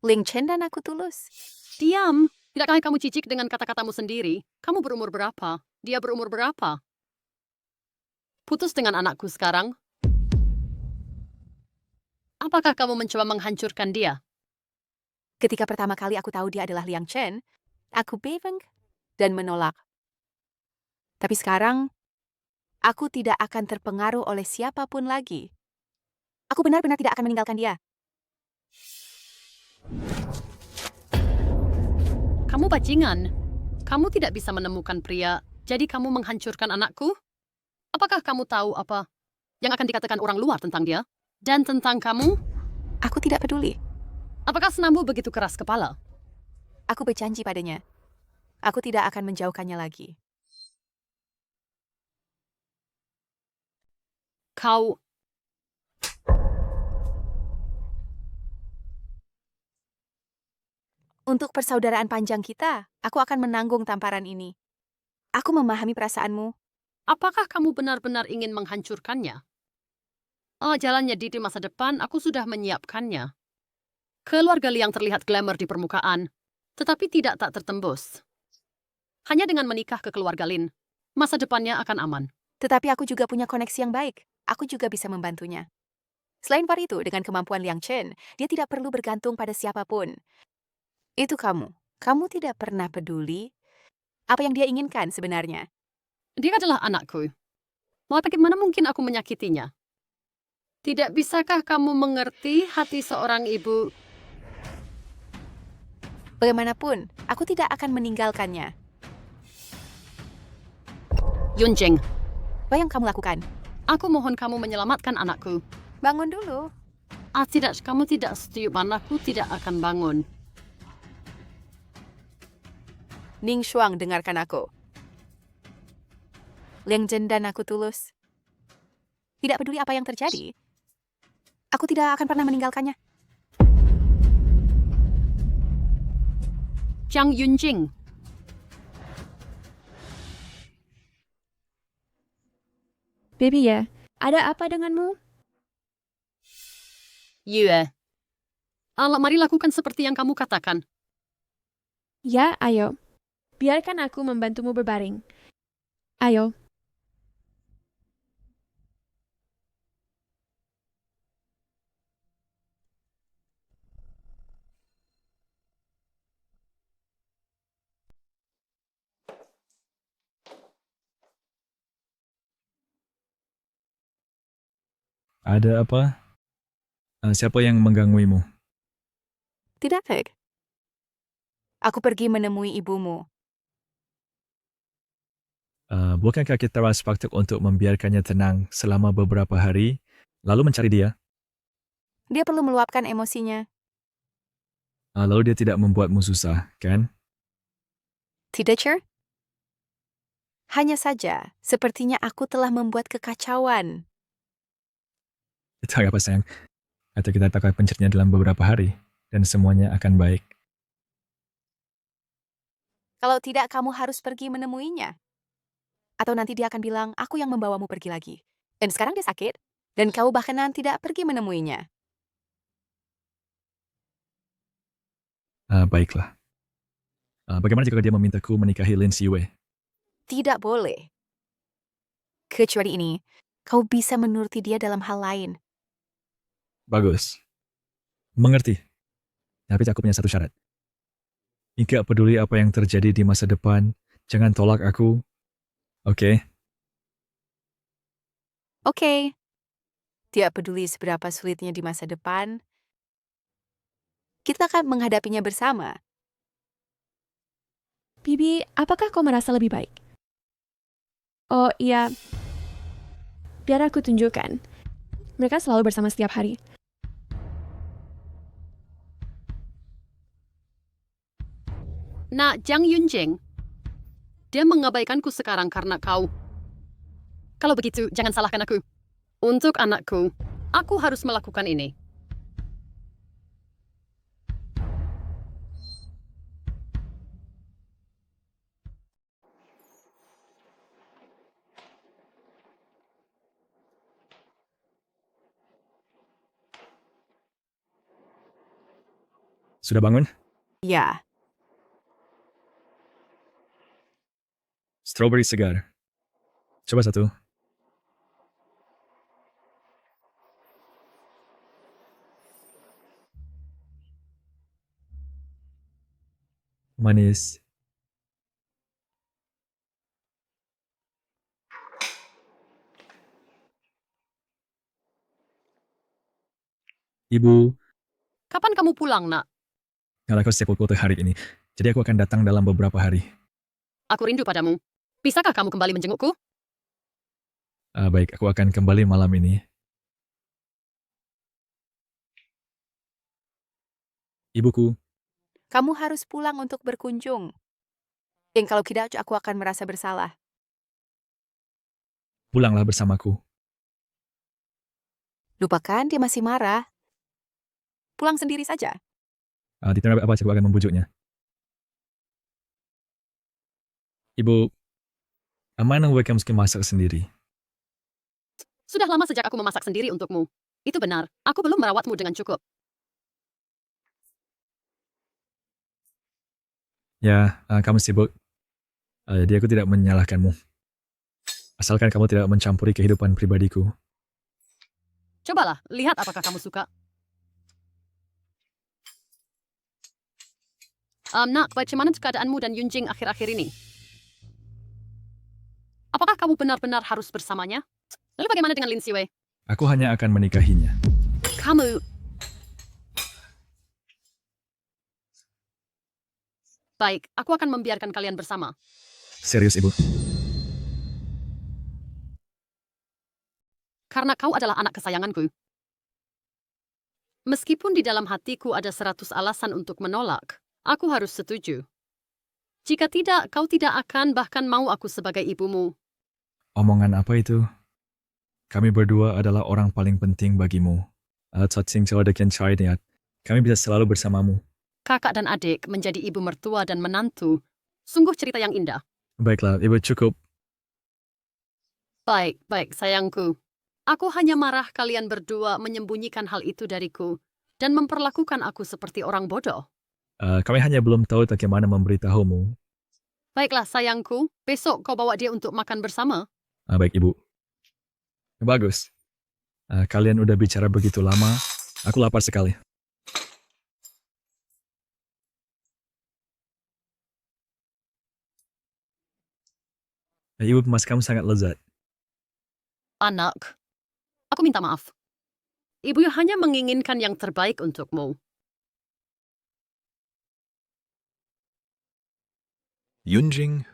Ling Chen dan aku tulus. Diam. Tidakkah kamu cicik dengan kata-katamu sendiri? Kamu berumur berapa? Dia berumur berapa? Putus dengan anakku sekarang? Apakah kamu mencoba menghancurkan dia? Ketika pertama kali aku tahu dia adalah Liang Chen, aku bebeng dan menolak. Tapi sekarang, aku tidak akan terpengaruh oleh siapapun lagi. Aku benar-benar tidak akan meninggalkan dia. Kamu bajingan. Kamu tidak bisa menemukan pria, jadi kamu menghancurkan anakku? Apakah kamu tahu apa yang akan dikatakan orang luar tentang dia? Dan tentang kamu? Aku tidak peduli. Apakah senammu begitu keras kepala? Aku berjanji padanya. Aku tidak akan menjauhkannya lagi. Kau... Untuk persaudaraan panjang kita, aku akan menanggung tamparan ini. Aku memahami perasaanmu. Apakah kamu benar-benar ingin menghancurkannya? Oh, jalannya di masa depan, aku sudah menyiapkannya. Keluarga Liang terlihat glamour di permukaan, tetapi tidak tak tertembus. Hanya dengan menikah ke keluarga Lin, masa depannya akan aman. Tetapi aku juga punya koneksi yang baik. Aku juga bisa membantunya. Selain itu, dengan kemampuan Liang Chen, dia tidak perlu bergantung pada siapapun. Itu kamu. Kamu tidak pernah peduli apa yang dia inginkan sebenarnya. Dia adalah anakku. Mau bagaimana mungkin aku menyakitinya? Tidak bisakah kamu mengerti hati seorang ibu? Bagaimanapun, aku tidak akan meninggalkannya. Yunjing, apa yang kamu lakukan? Aku mohon kamu menyelamatkan anakku. Bangun dulu. Tidak, kamu tidak setuju. Anakku tidak akan bangun. Ning Shuang, dengarkan aku. Liang Chen dan aku tulus. Tidak peduli apa yang terjadi, aku tidak akan pernah meninggalkannya. Jiang Yunjing. Baby ya, ada apa denganmu? Yue. Mari lakukan seperti yang kamu katakan. Ya, ayo. Biarkan aku membantumu berbaring. Ayo. Ada apa? Siapa yang menggangguimu? Tidak, Peg. Aku pergi menemui ibumu. Bukankah kita sepakat untuk membiarkannya tenang selama beberapa hari, lalu mencari dia? Dia perlu meluapkan emosinya. Lalu dia tidak membuatmu susah, kan? Tidak, Cher? Hanya saja, sepertinya aku telah membuat kekacauan. Itu apa sayang? Atau kita takut pencernya dalam beberapa hari, dan semuanya akan baik. Kalau tidak, kamu harus pergi menemuinya. Atau nanti dia akan bilang, aku yang membawamu pergi lagi. Dan sekarang dia sakit, dan kau bahkan tidak pergi menemuinya. Baiklah. Bagaimana jika dia memintaku menikahi Lin Siwei? Tidak boleh. Kecuali ini, kau bisa menuruti dia dalam hal lain. Bagus. Mengerti. Tapi aku punya satu syarat. Jika peduli apa yang terjadi di masa depan, jangan tolak aku. Oke? Oke. Tidak peduli seberapa sulitnya di masa depan, kita akan menghadapinya bersama. Bibi, apakah kau merasa lebih baik? Oh iya, biar aku tunjukkan. Mereka selalu bersama setiap hari. Nak, Jiang Yunjing. Dia mengabaikanku sekarang karena kau. Kalau begitu, jangan salahkan aku. Untuk anakku, aku harus melakukan ini. Sudah bangun? Ya. Strawberry segar. Coba satu. Manis. Ibu, Kapan kamu pulang, nak? kalau aku sepul kota hari ini, jadi aku akan datang dalam beberapa hari. Aku rindu padamu. Bisakah kamu kembali menjengukku? Baik, aku akan kembali malam ini. Ibuku, Kamu harus pulang untuk berkunjung. Dan kalau tidak, aku akan merasa bersalah. pulanglah bersamaku. Lupakan, dia masih marah. Pulang sendiri saja. Tidak apa aku akan membujuknya. Ibu, mana kamu suka masak sendiri? Sudah lama sejak aku memasak sendiri untukmu. Itu benar, aku belum merawatmu dengan cukup. Ya, kamu sibuk. Jadi aku tidak menyalahkanmu. Asalkan kamu tidak mencampuri kehidupan pribadiku. Cobalah, lihat apakah kamu suka. Nak, bagaimana keadaanmu dan Yunjing akhir-akhir ini? Apakah kamu benar-benar harus bersamanya? Lalu bagaimana dengan Lin Siwei? Aku hanya akan menikahinya. Kamu... Baik, aku akan membiarkan kalian bersama. Serius, Ibu? Karena kau adalah anak kesayanganku. Meskipun di dalam hatiku ada 100 alasan untuk menolak, aku harus setuju. Jika tidak, kau tidak akan bahkan mau aku sebagai ibumu. Omongan apa itu? Kami berdua adalah orang paling penting bagimu. Kami bisa selalu bersamamu. Kakak dan adik menjadi ibu mertua dan menantu. Sungguh cerita yang indah. Baiklah, Ibu cukup. Baik, sayangku. Aku hanya marah kalian berdua menyembunyikan hal itu dariku dan memperlakukan aku seperti orang bodoh. Kami hanya belum tahu bagaimana memberitahumu. Baiklah, sayangku. Besok kau bawa dia untuk makan bersama. Baik, Ibu. Bagus. Kalian udah bicara begitu lama. Aku lapar sekali. Ibu, emas kamu sangat lezat. Anak, aku minta maaf. Ibu hanya menginginkan yang terbaik untukmu. Yunjing,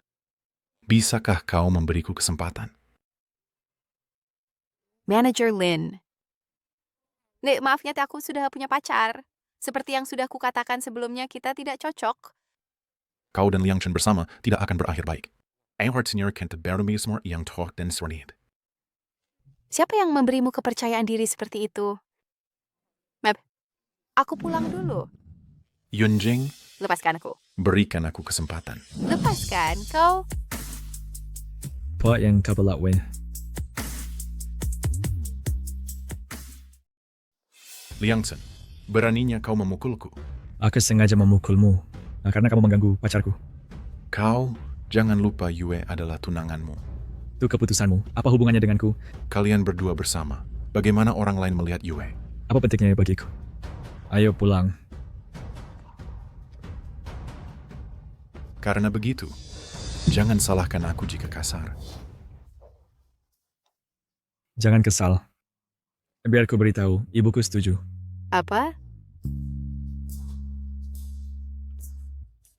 bisakah kau memberiku kesempatan? Manager Lin. Nek, maafnya aku sudah punya pacar. Seperti yang sudah kukatakan sebelumnya, kita tidak cocok. kau dan Liang Chen bersama tidak akan berakhir baik. Earhart Senior kan terberumisme yang toh dan sernid. Siapa yang memberimu kepercayaan diri seperti itu? Map, aku pulang dulu. Yunjing, Lepaskan aku. berikan aku kesempatan. Lepaskan, kau. Apa yang kau lakuin? Liang Chen, beraninya kau memukulku. Aku sengaja memukulmu karena kamu mengganggu pacarku. Kau jangan lupa Yue adalah tunanganmu. Itu keputusanmu. Apa hubungannya denganku? Kalian berdua bersama. Bagaimana orang lain melihat Yue? Apa pentingnya bagiku? Ayo pulang. Karena begitu, jangan salahkan aku jika kasar. Jangan kesal. Biar ku beritahu, ibuku setuju. Apa?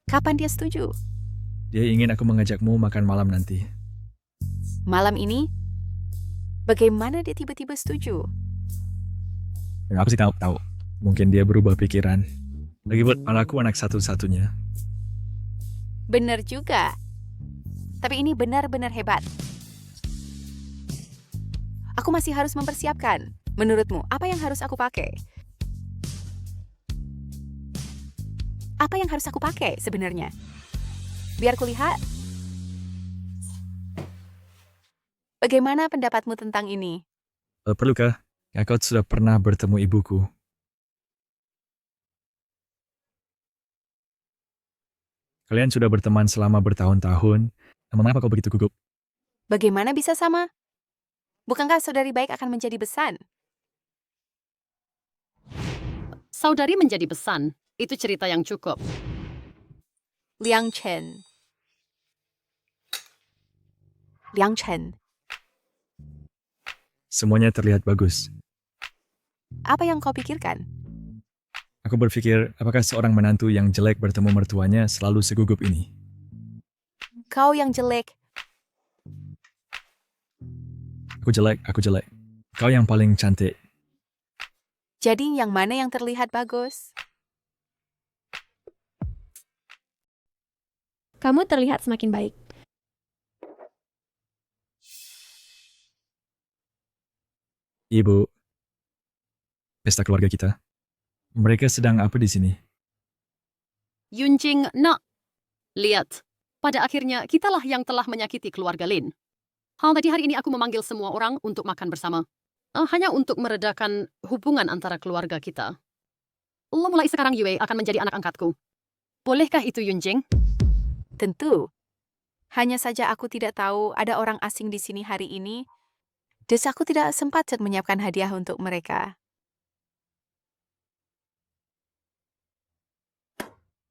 Kapan dia setuju? Dia ingin aku mengajakmu makan malam nanti. Malam ini? Bagaimana dia tiba-tiba setuju? Ya, aku sih tahu. Mungkin dia berubah pikiran. Lagi buat aku anak satu-satunya. Benar juga. Tapi ini benar-benar hebat. Aku masih harus mempersiapkan. Menurutmu, apa yang harus aku pakai? Apa yang harus aku pakai sebenarnya? Biar kulihat. Bagaimana pendapatmu tentang ini? Perlukah? Kau sudah pernah bertemu ibuku. Kalian sudah berteman selama bertahun-tahun. Mengapa kau begitu gugup? Bagaimana bisa sama? Bukankah saudari baik akan menjadi besan? Saudari menjadi besan. Itu cerita yang cukup. Liang Chen. Liang Chen. Semuanya terlihat bagus. Apa yang kau pikirkan? Aku berpikir, apakah seorang menantu yang jelek bertemu mertuanya selalu segugup ini? Kau yang jelek. Aku jelek. Kau yang paling cantik. Jadi yang mana yang terlihat bagus? Kamu terlihat semakin baik. Ibu, pesta keluarga kita. Mereka sedang apa di sini? Yunjing, nak. Lihat. Pada akhirnya, kitalah yang telah menyakiti keluarga Lin. Tadi hari ini aku memanggil semua orang untuk makan bersama. Hanya untuk meredakan hubungan antara keluarga kita. Mulai sekarang Yue akan menjadi anak angkatku. Bolehkah itu, Yunjing? Tentu. Hanya saja aku tidak tahu ada orang asing di sini hari ini. Desaku tidak sempat menyiapkan hadiah untuk mereka.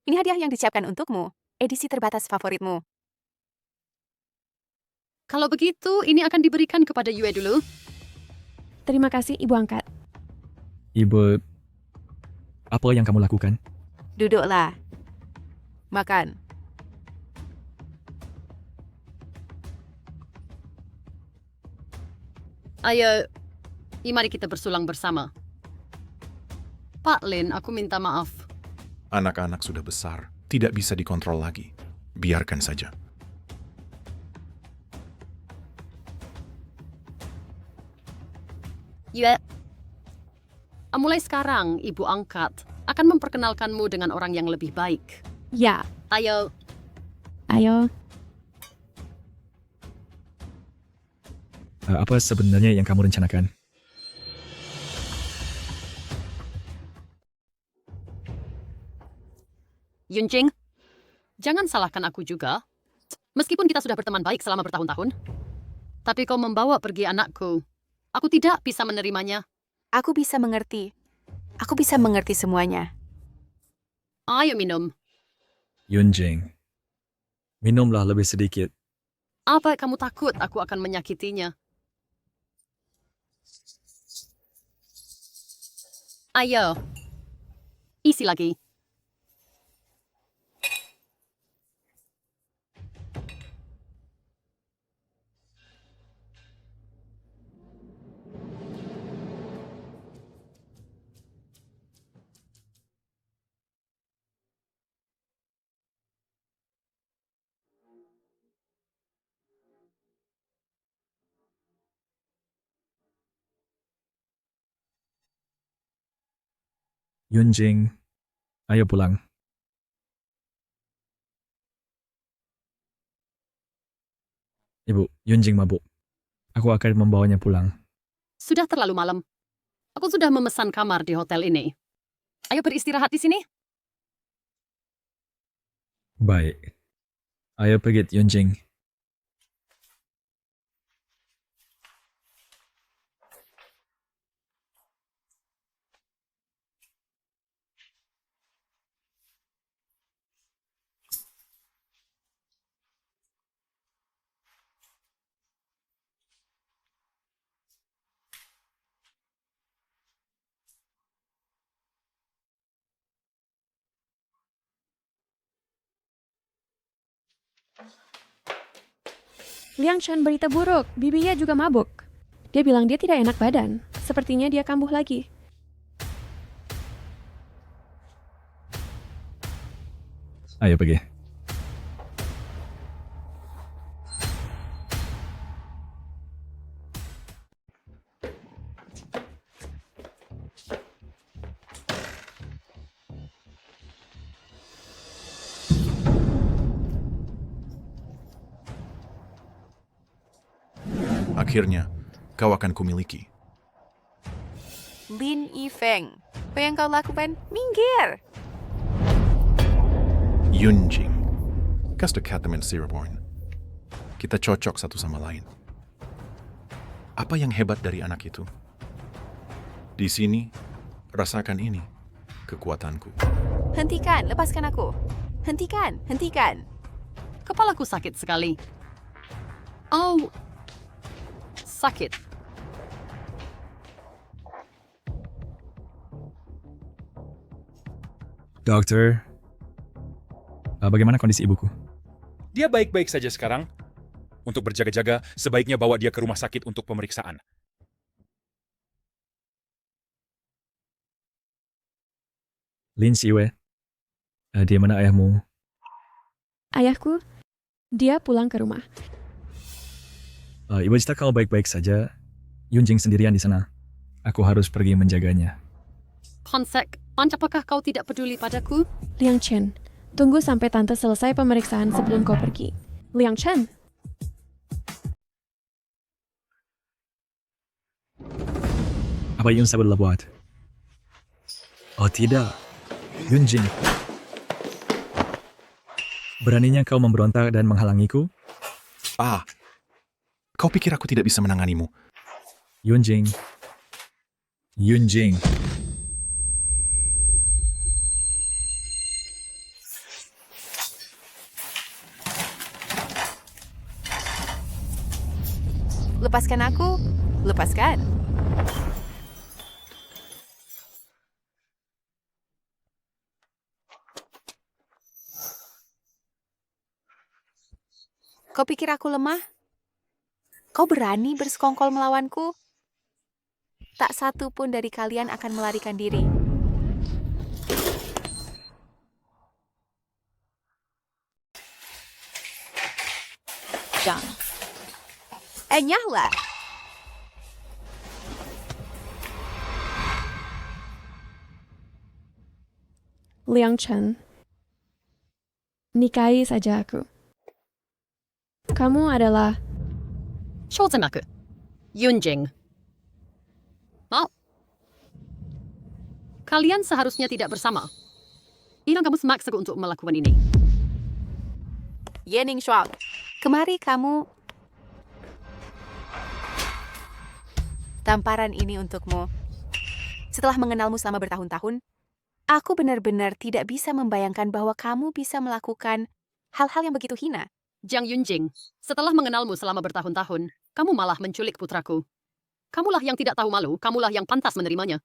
Ini hadiah yang disiapkan untukmu. Edisi terbatas favoritmu. Kalau begitu, ini akan diberikan kepada Yue dulu. Terima kasih, Ibu Angkat. Ibu, apa yang kamu lakukan? Duduklah. Makan. Ayo, mari kita bersulang bersama. Pak Lin, aku minta maaf. Anak-anak sudah besar, tidak bisa dikontrol lagi. Biarkan saja. Yue, mulai sekarang Ibu Angkat akan memperkenalkanmu dengan orang yang lebih baik. Ya. Ayo. Apa sebenarnya yang kamu rencanakan? Yunjing, jangan salahkan aku juga. Meskipun kita sudah berteman baik selama bertahun-tahun. Tapi kau membawa pergi anakku. Aku tidak bisa menerimanya. Aku bisa mengerti. Aku bisa mengerti semuanya. Ayo minum. Yunjing, minumlah lebih sedikit. Apa kamu takut aku akan menyakitinya? Ayo. Isi lagi. Yunjing, ayo pulang. Ibu, Yunjing mabuk. Aku akan membawanya pulang. Sudah terlalu malam. Aku sudah memesan kamar di hotel ini. Ayo beristirahat di sini. Baik. Ayo pergi, Yunjing. Liang Chen berita buruk, bibinya juga mabuk. Dia bilang dia tidak enak badan. Sepertinya dia kambuh lagi. Ayo pergi. Akhirnya, kau akan kumiliki. Lin Yifeng, apa yang kau lakukan? Minggir! Yunjing. Kas dekat teman Siraborn. Kita cocok satu sama lain. Apa yang hebat dari anak itu? Di sini, rasakan ini, kekuatanku. Hentikan, lepaskan aku. Hentikan, hentikan. Kepalaku sakit sekali. Oh, sakit. Dokter, bagaimana kondisi ibuku? Dia baik-baik saja sekarang. Untuk berjaga-jaga, sebaiknya bawa dia ke rumah sakit untuk pemeriksaan. Lin Siwe, di mana ayahmu? Ayahku, dia pulang ke rumah. Ibu cerita kalau baik-baik saja. Yunjing sendirian di sana. Aku harus pergi menjaganya. Konsek, apakah kau tidak peduli padaku? Liang Chen, tunggu sampai tante selesai pemeriksaan sebelum kau pergi. Liang Chen. Apa yang saya boleh buat? Oh tidak, Yunjing. Beraninya kau memberontak dan menghalangiku? Kau pikir aku tidak bisa menanganimu? Yunjing. Yunjing. Lepaskan aku. Lepaskan. Kau pikir aku lemah? Kau berani bersekongkol melawanku? Tak satu pun dari kalian akan melarikan diri. Zhang. Nyahlah. Liang Chen, nikahi saja aku. Kamu adalah Shozenmaku. Yunjing. Mau? Kalian seharusnya tidak bersama. Hilang kamu semaksa untuk melakukan ini. Yening Shuang, kemari kamu. Tamparan ini untukmu. Setelah mengenalmu selama bertahun-tahun, aku benar-benar tidak bisa membayangkan bahwa kamu bisa melakukan hal-hal yang begitu hina. Jiang Yunjing, setelah mengenalmu selama bertahun-tahun, kamu malah menculik putraku. Kamulah yang tidak tahu malu, kamulah yang pantas menerimanya.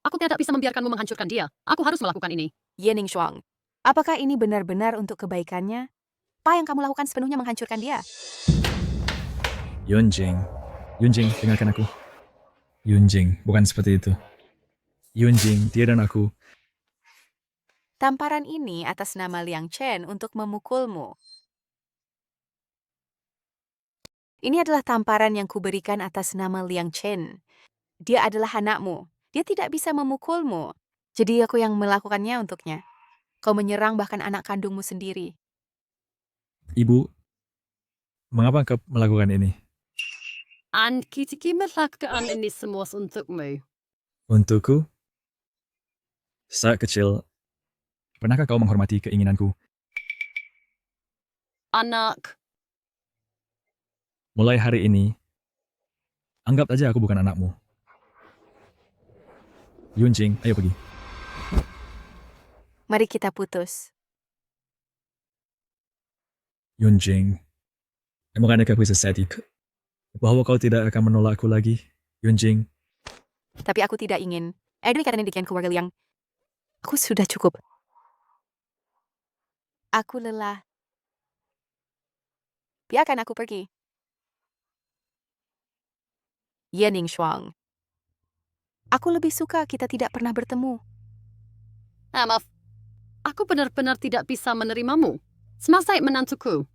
Aku tidak bisa membiarkanmu menghancurkan dia. Aku harus melakukan ini. Yening Shuang, apakah ini benar-benar untuk kebaikannya? Apa yang kamu lakukan sepenuhnya menghancurkan dia? Yunjing. Yunjing, dengarkan aku. Yunjing, bukan seperti itu. Yunjing, dia dan aku. Tamparan ini atas nama Liang Chen untuk memukulmu. Ini adalah tamparan yang kuberikan atas nama Liang Chen. Dia adalah anakmu. Dia tidak bisa memukulmu. Jadi aku yang melakukannya untuknya. Kau menyerang bahkan anak kandungmu sendiri. Ibu, mengapa kau melakukan ini? Kitty melakukan ini semua untukmu. Untukku? Saat kecil, pernahkah kau menghormati keinginanku? Anak, Mulai hari ini, anggap aja aku bukan anakmu. Yunjing, ayo pergi. Mari kita putus. Yunjing, bukankah aku bisa sedik bahwa kau tidak akan menolakku lagi, Yunjing? Tapi aku tidak ingin. Demi karena dengan keluarga Liang. Aku sudah cukup. Aku lelah. Biarkan aku pergi. Yening Shuang. Aku lebih suka kita tidak pernah bertemu. maaf. Aku benar-benar tidak bisa menerimamu. Semasai menantuku.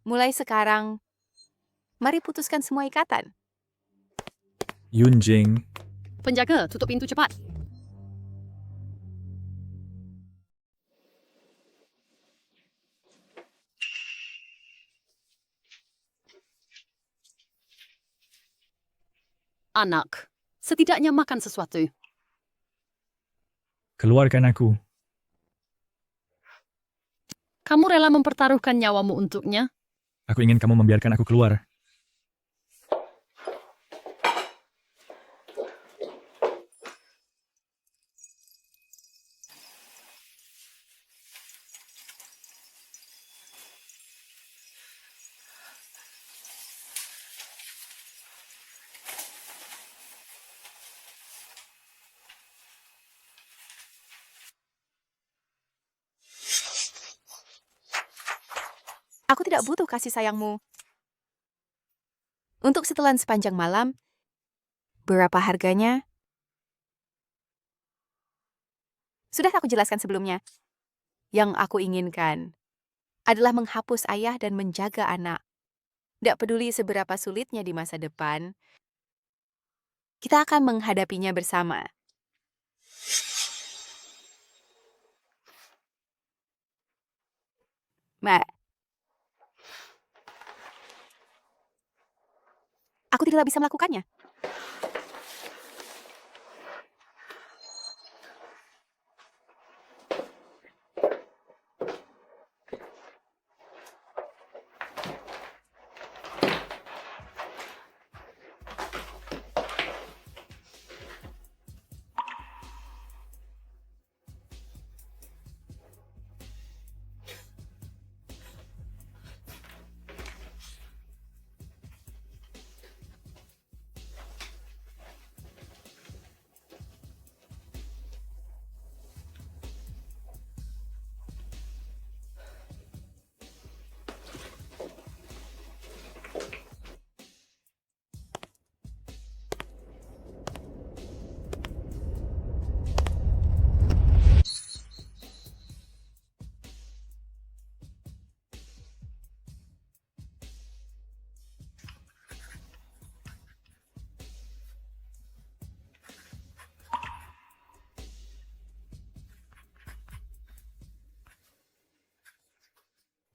Mulai sekarang, mari putuskan semua ikatan. Yunjing, Penjaga, tutup pintu cepat. Anak, setidaknya makan sesuatu. keluarkan aku. Kamu rela mempertaruhkan nyawamu untuknya? Aku ingin kamu membiarkan aku keluar. Aku tidak butuh kasih sayangmu. Untuk setelan sepanjang malam, berapa harganya? Sudah aku jelaskan sebelumnya. Yang aku inginkan adalah menghapus ayah dan menjaga anak. Tidak peduli seberapa sulitnya di masa depan, kita akan menghadapinya bersama. Aku tidak bisa melakukannya.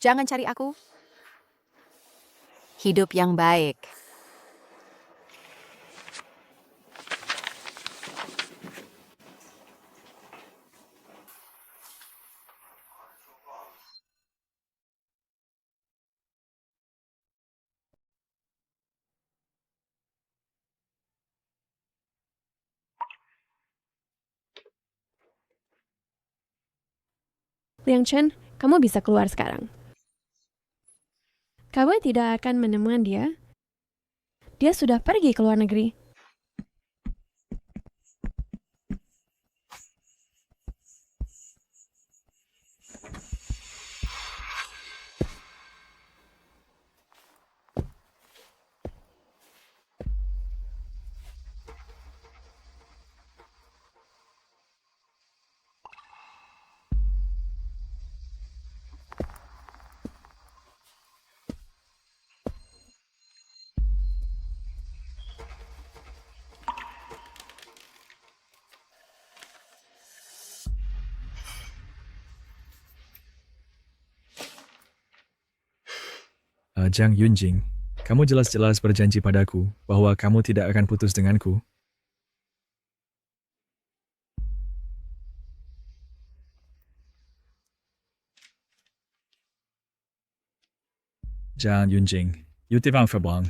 Jangan cari aku. Hidup yang baik. Liang Chen, kamu bisa keluar sekarang. Kamu tidak akan menemukan dia. Dia sudah pergi ke luar negeri. Jiang Yunjing, kamu jelas-jelas berjanji padaku bahwa kamu tidak akan putus denganku. Jiang Yunjing, 有地方verbang.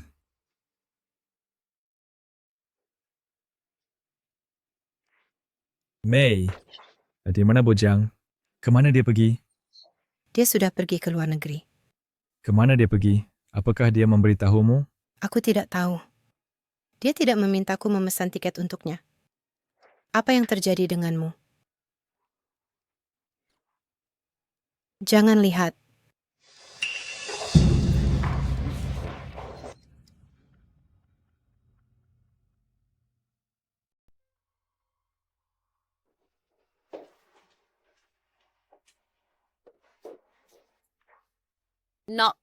Mei, di mana Bojang? Kemana dia pergi? Dia sudah pergi ke luar negeri. Kemana dia pergi? Apakah dia memberitahumu? Aku tidak tahu. Dia tidak memintaku memesan tiket untuknya. Apa yang terjadi denganmu? Jangan lihat. Nok,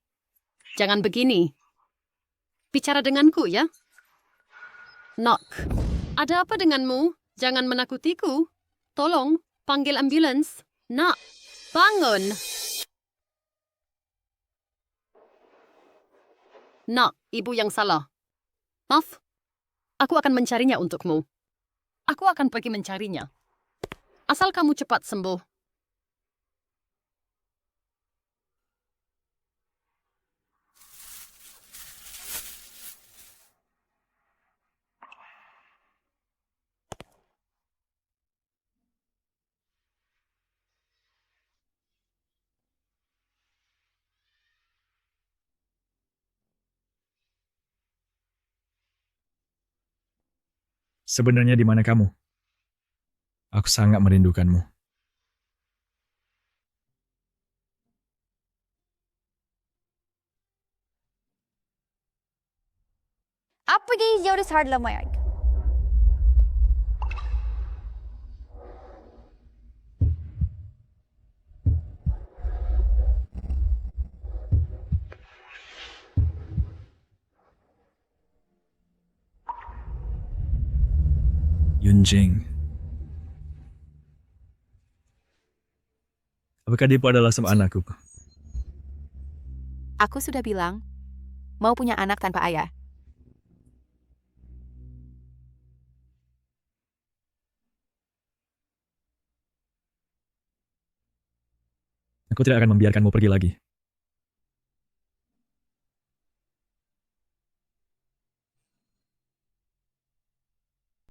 jangan begini. Bicara denganku ya. Nok, ada apa denganmu? Jangan menakutiku. Tolong, panggil ambulans. Nak, bangun. Nak, ibu yang salah. Maaf, aku akan mencarinya untukmu. Aku akan pergi mencarinya. Asal kamu cepat sembuh. Sebenarnya di mana kamu? Aku sangat merindukanmu. Apa guys, jauh hard lah mayag. Yunjing. Apakah dia adalah sama anakku? Aku sudah bilang, mau punya anak tanpa ayah. Aku tidak akan membiarkanmu pergi lagi.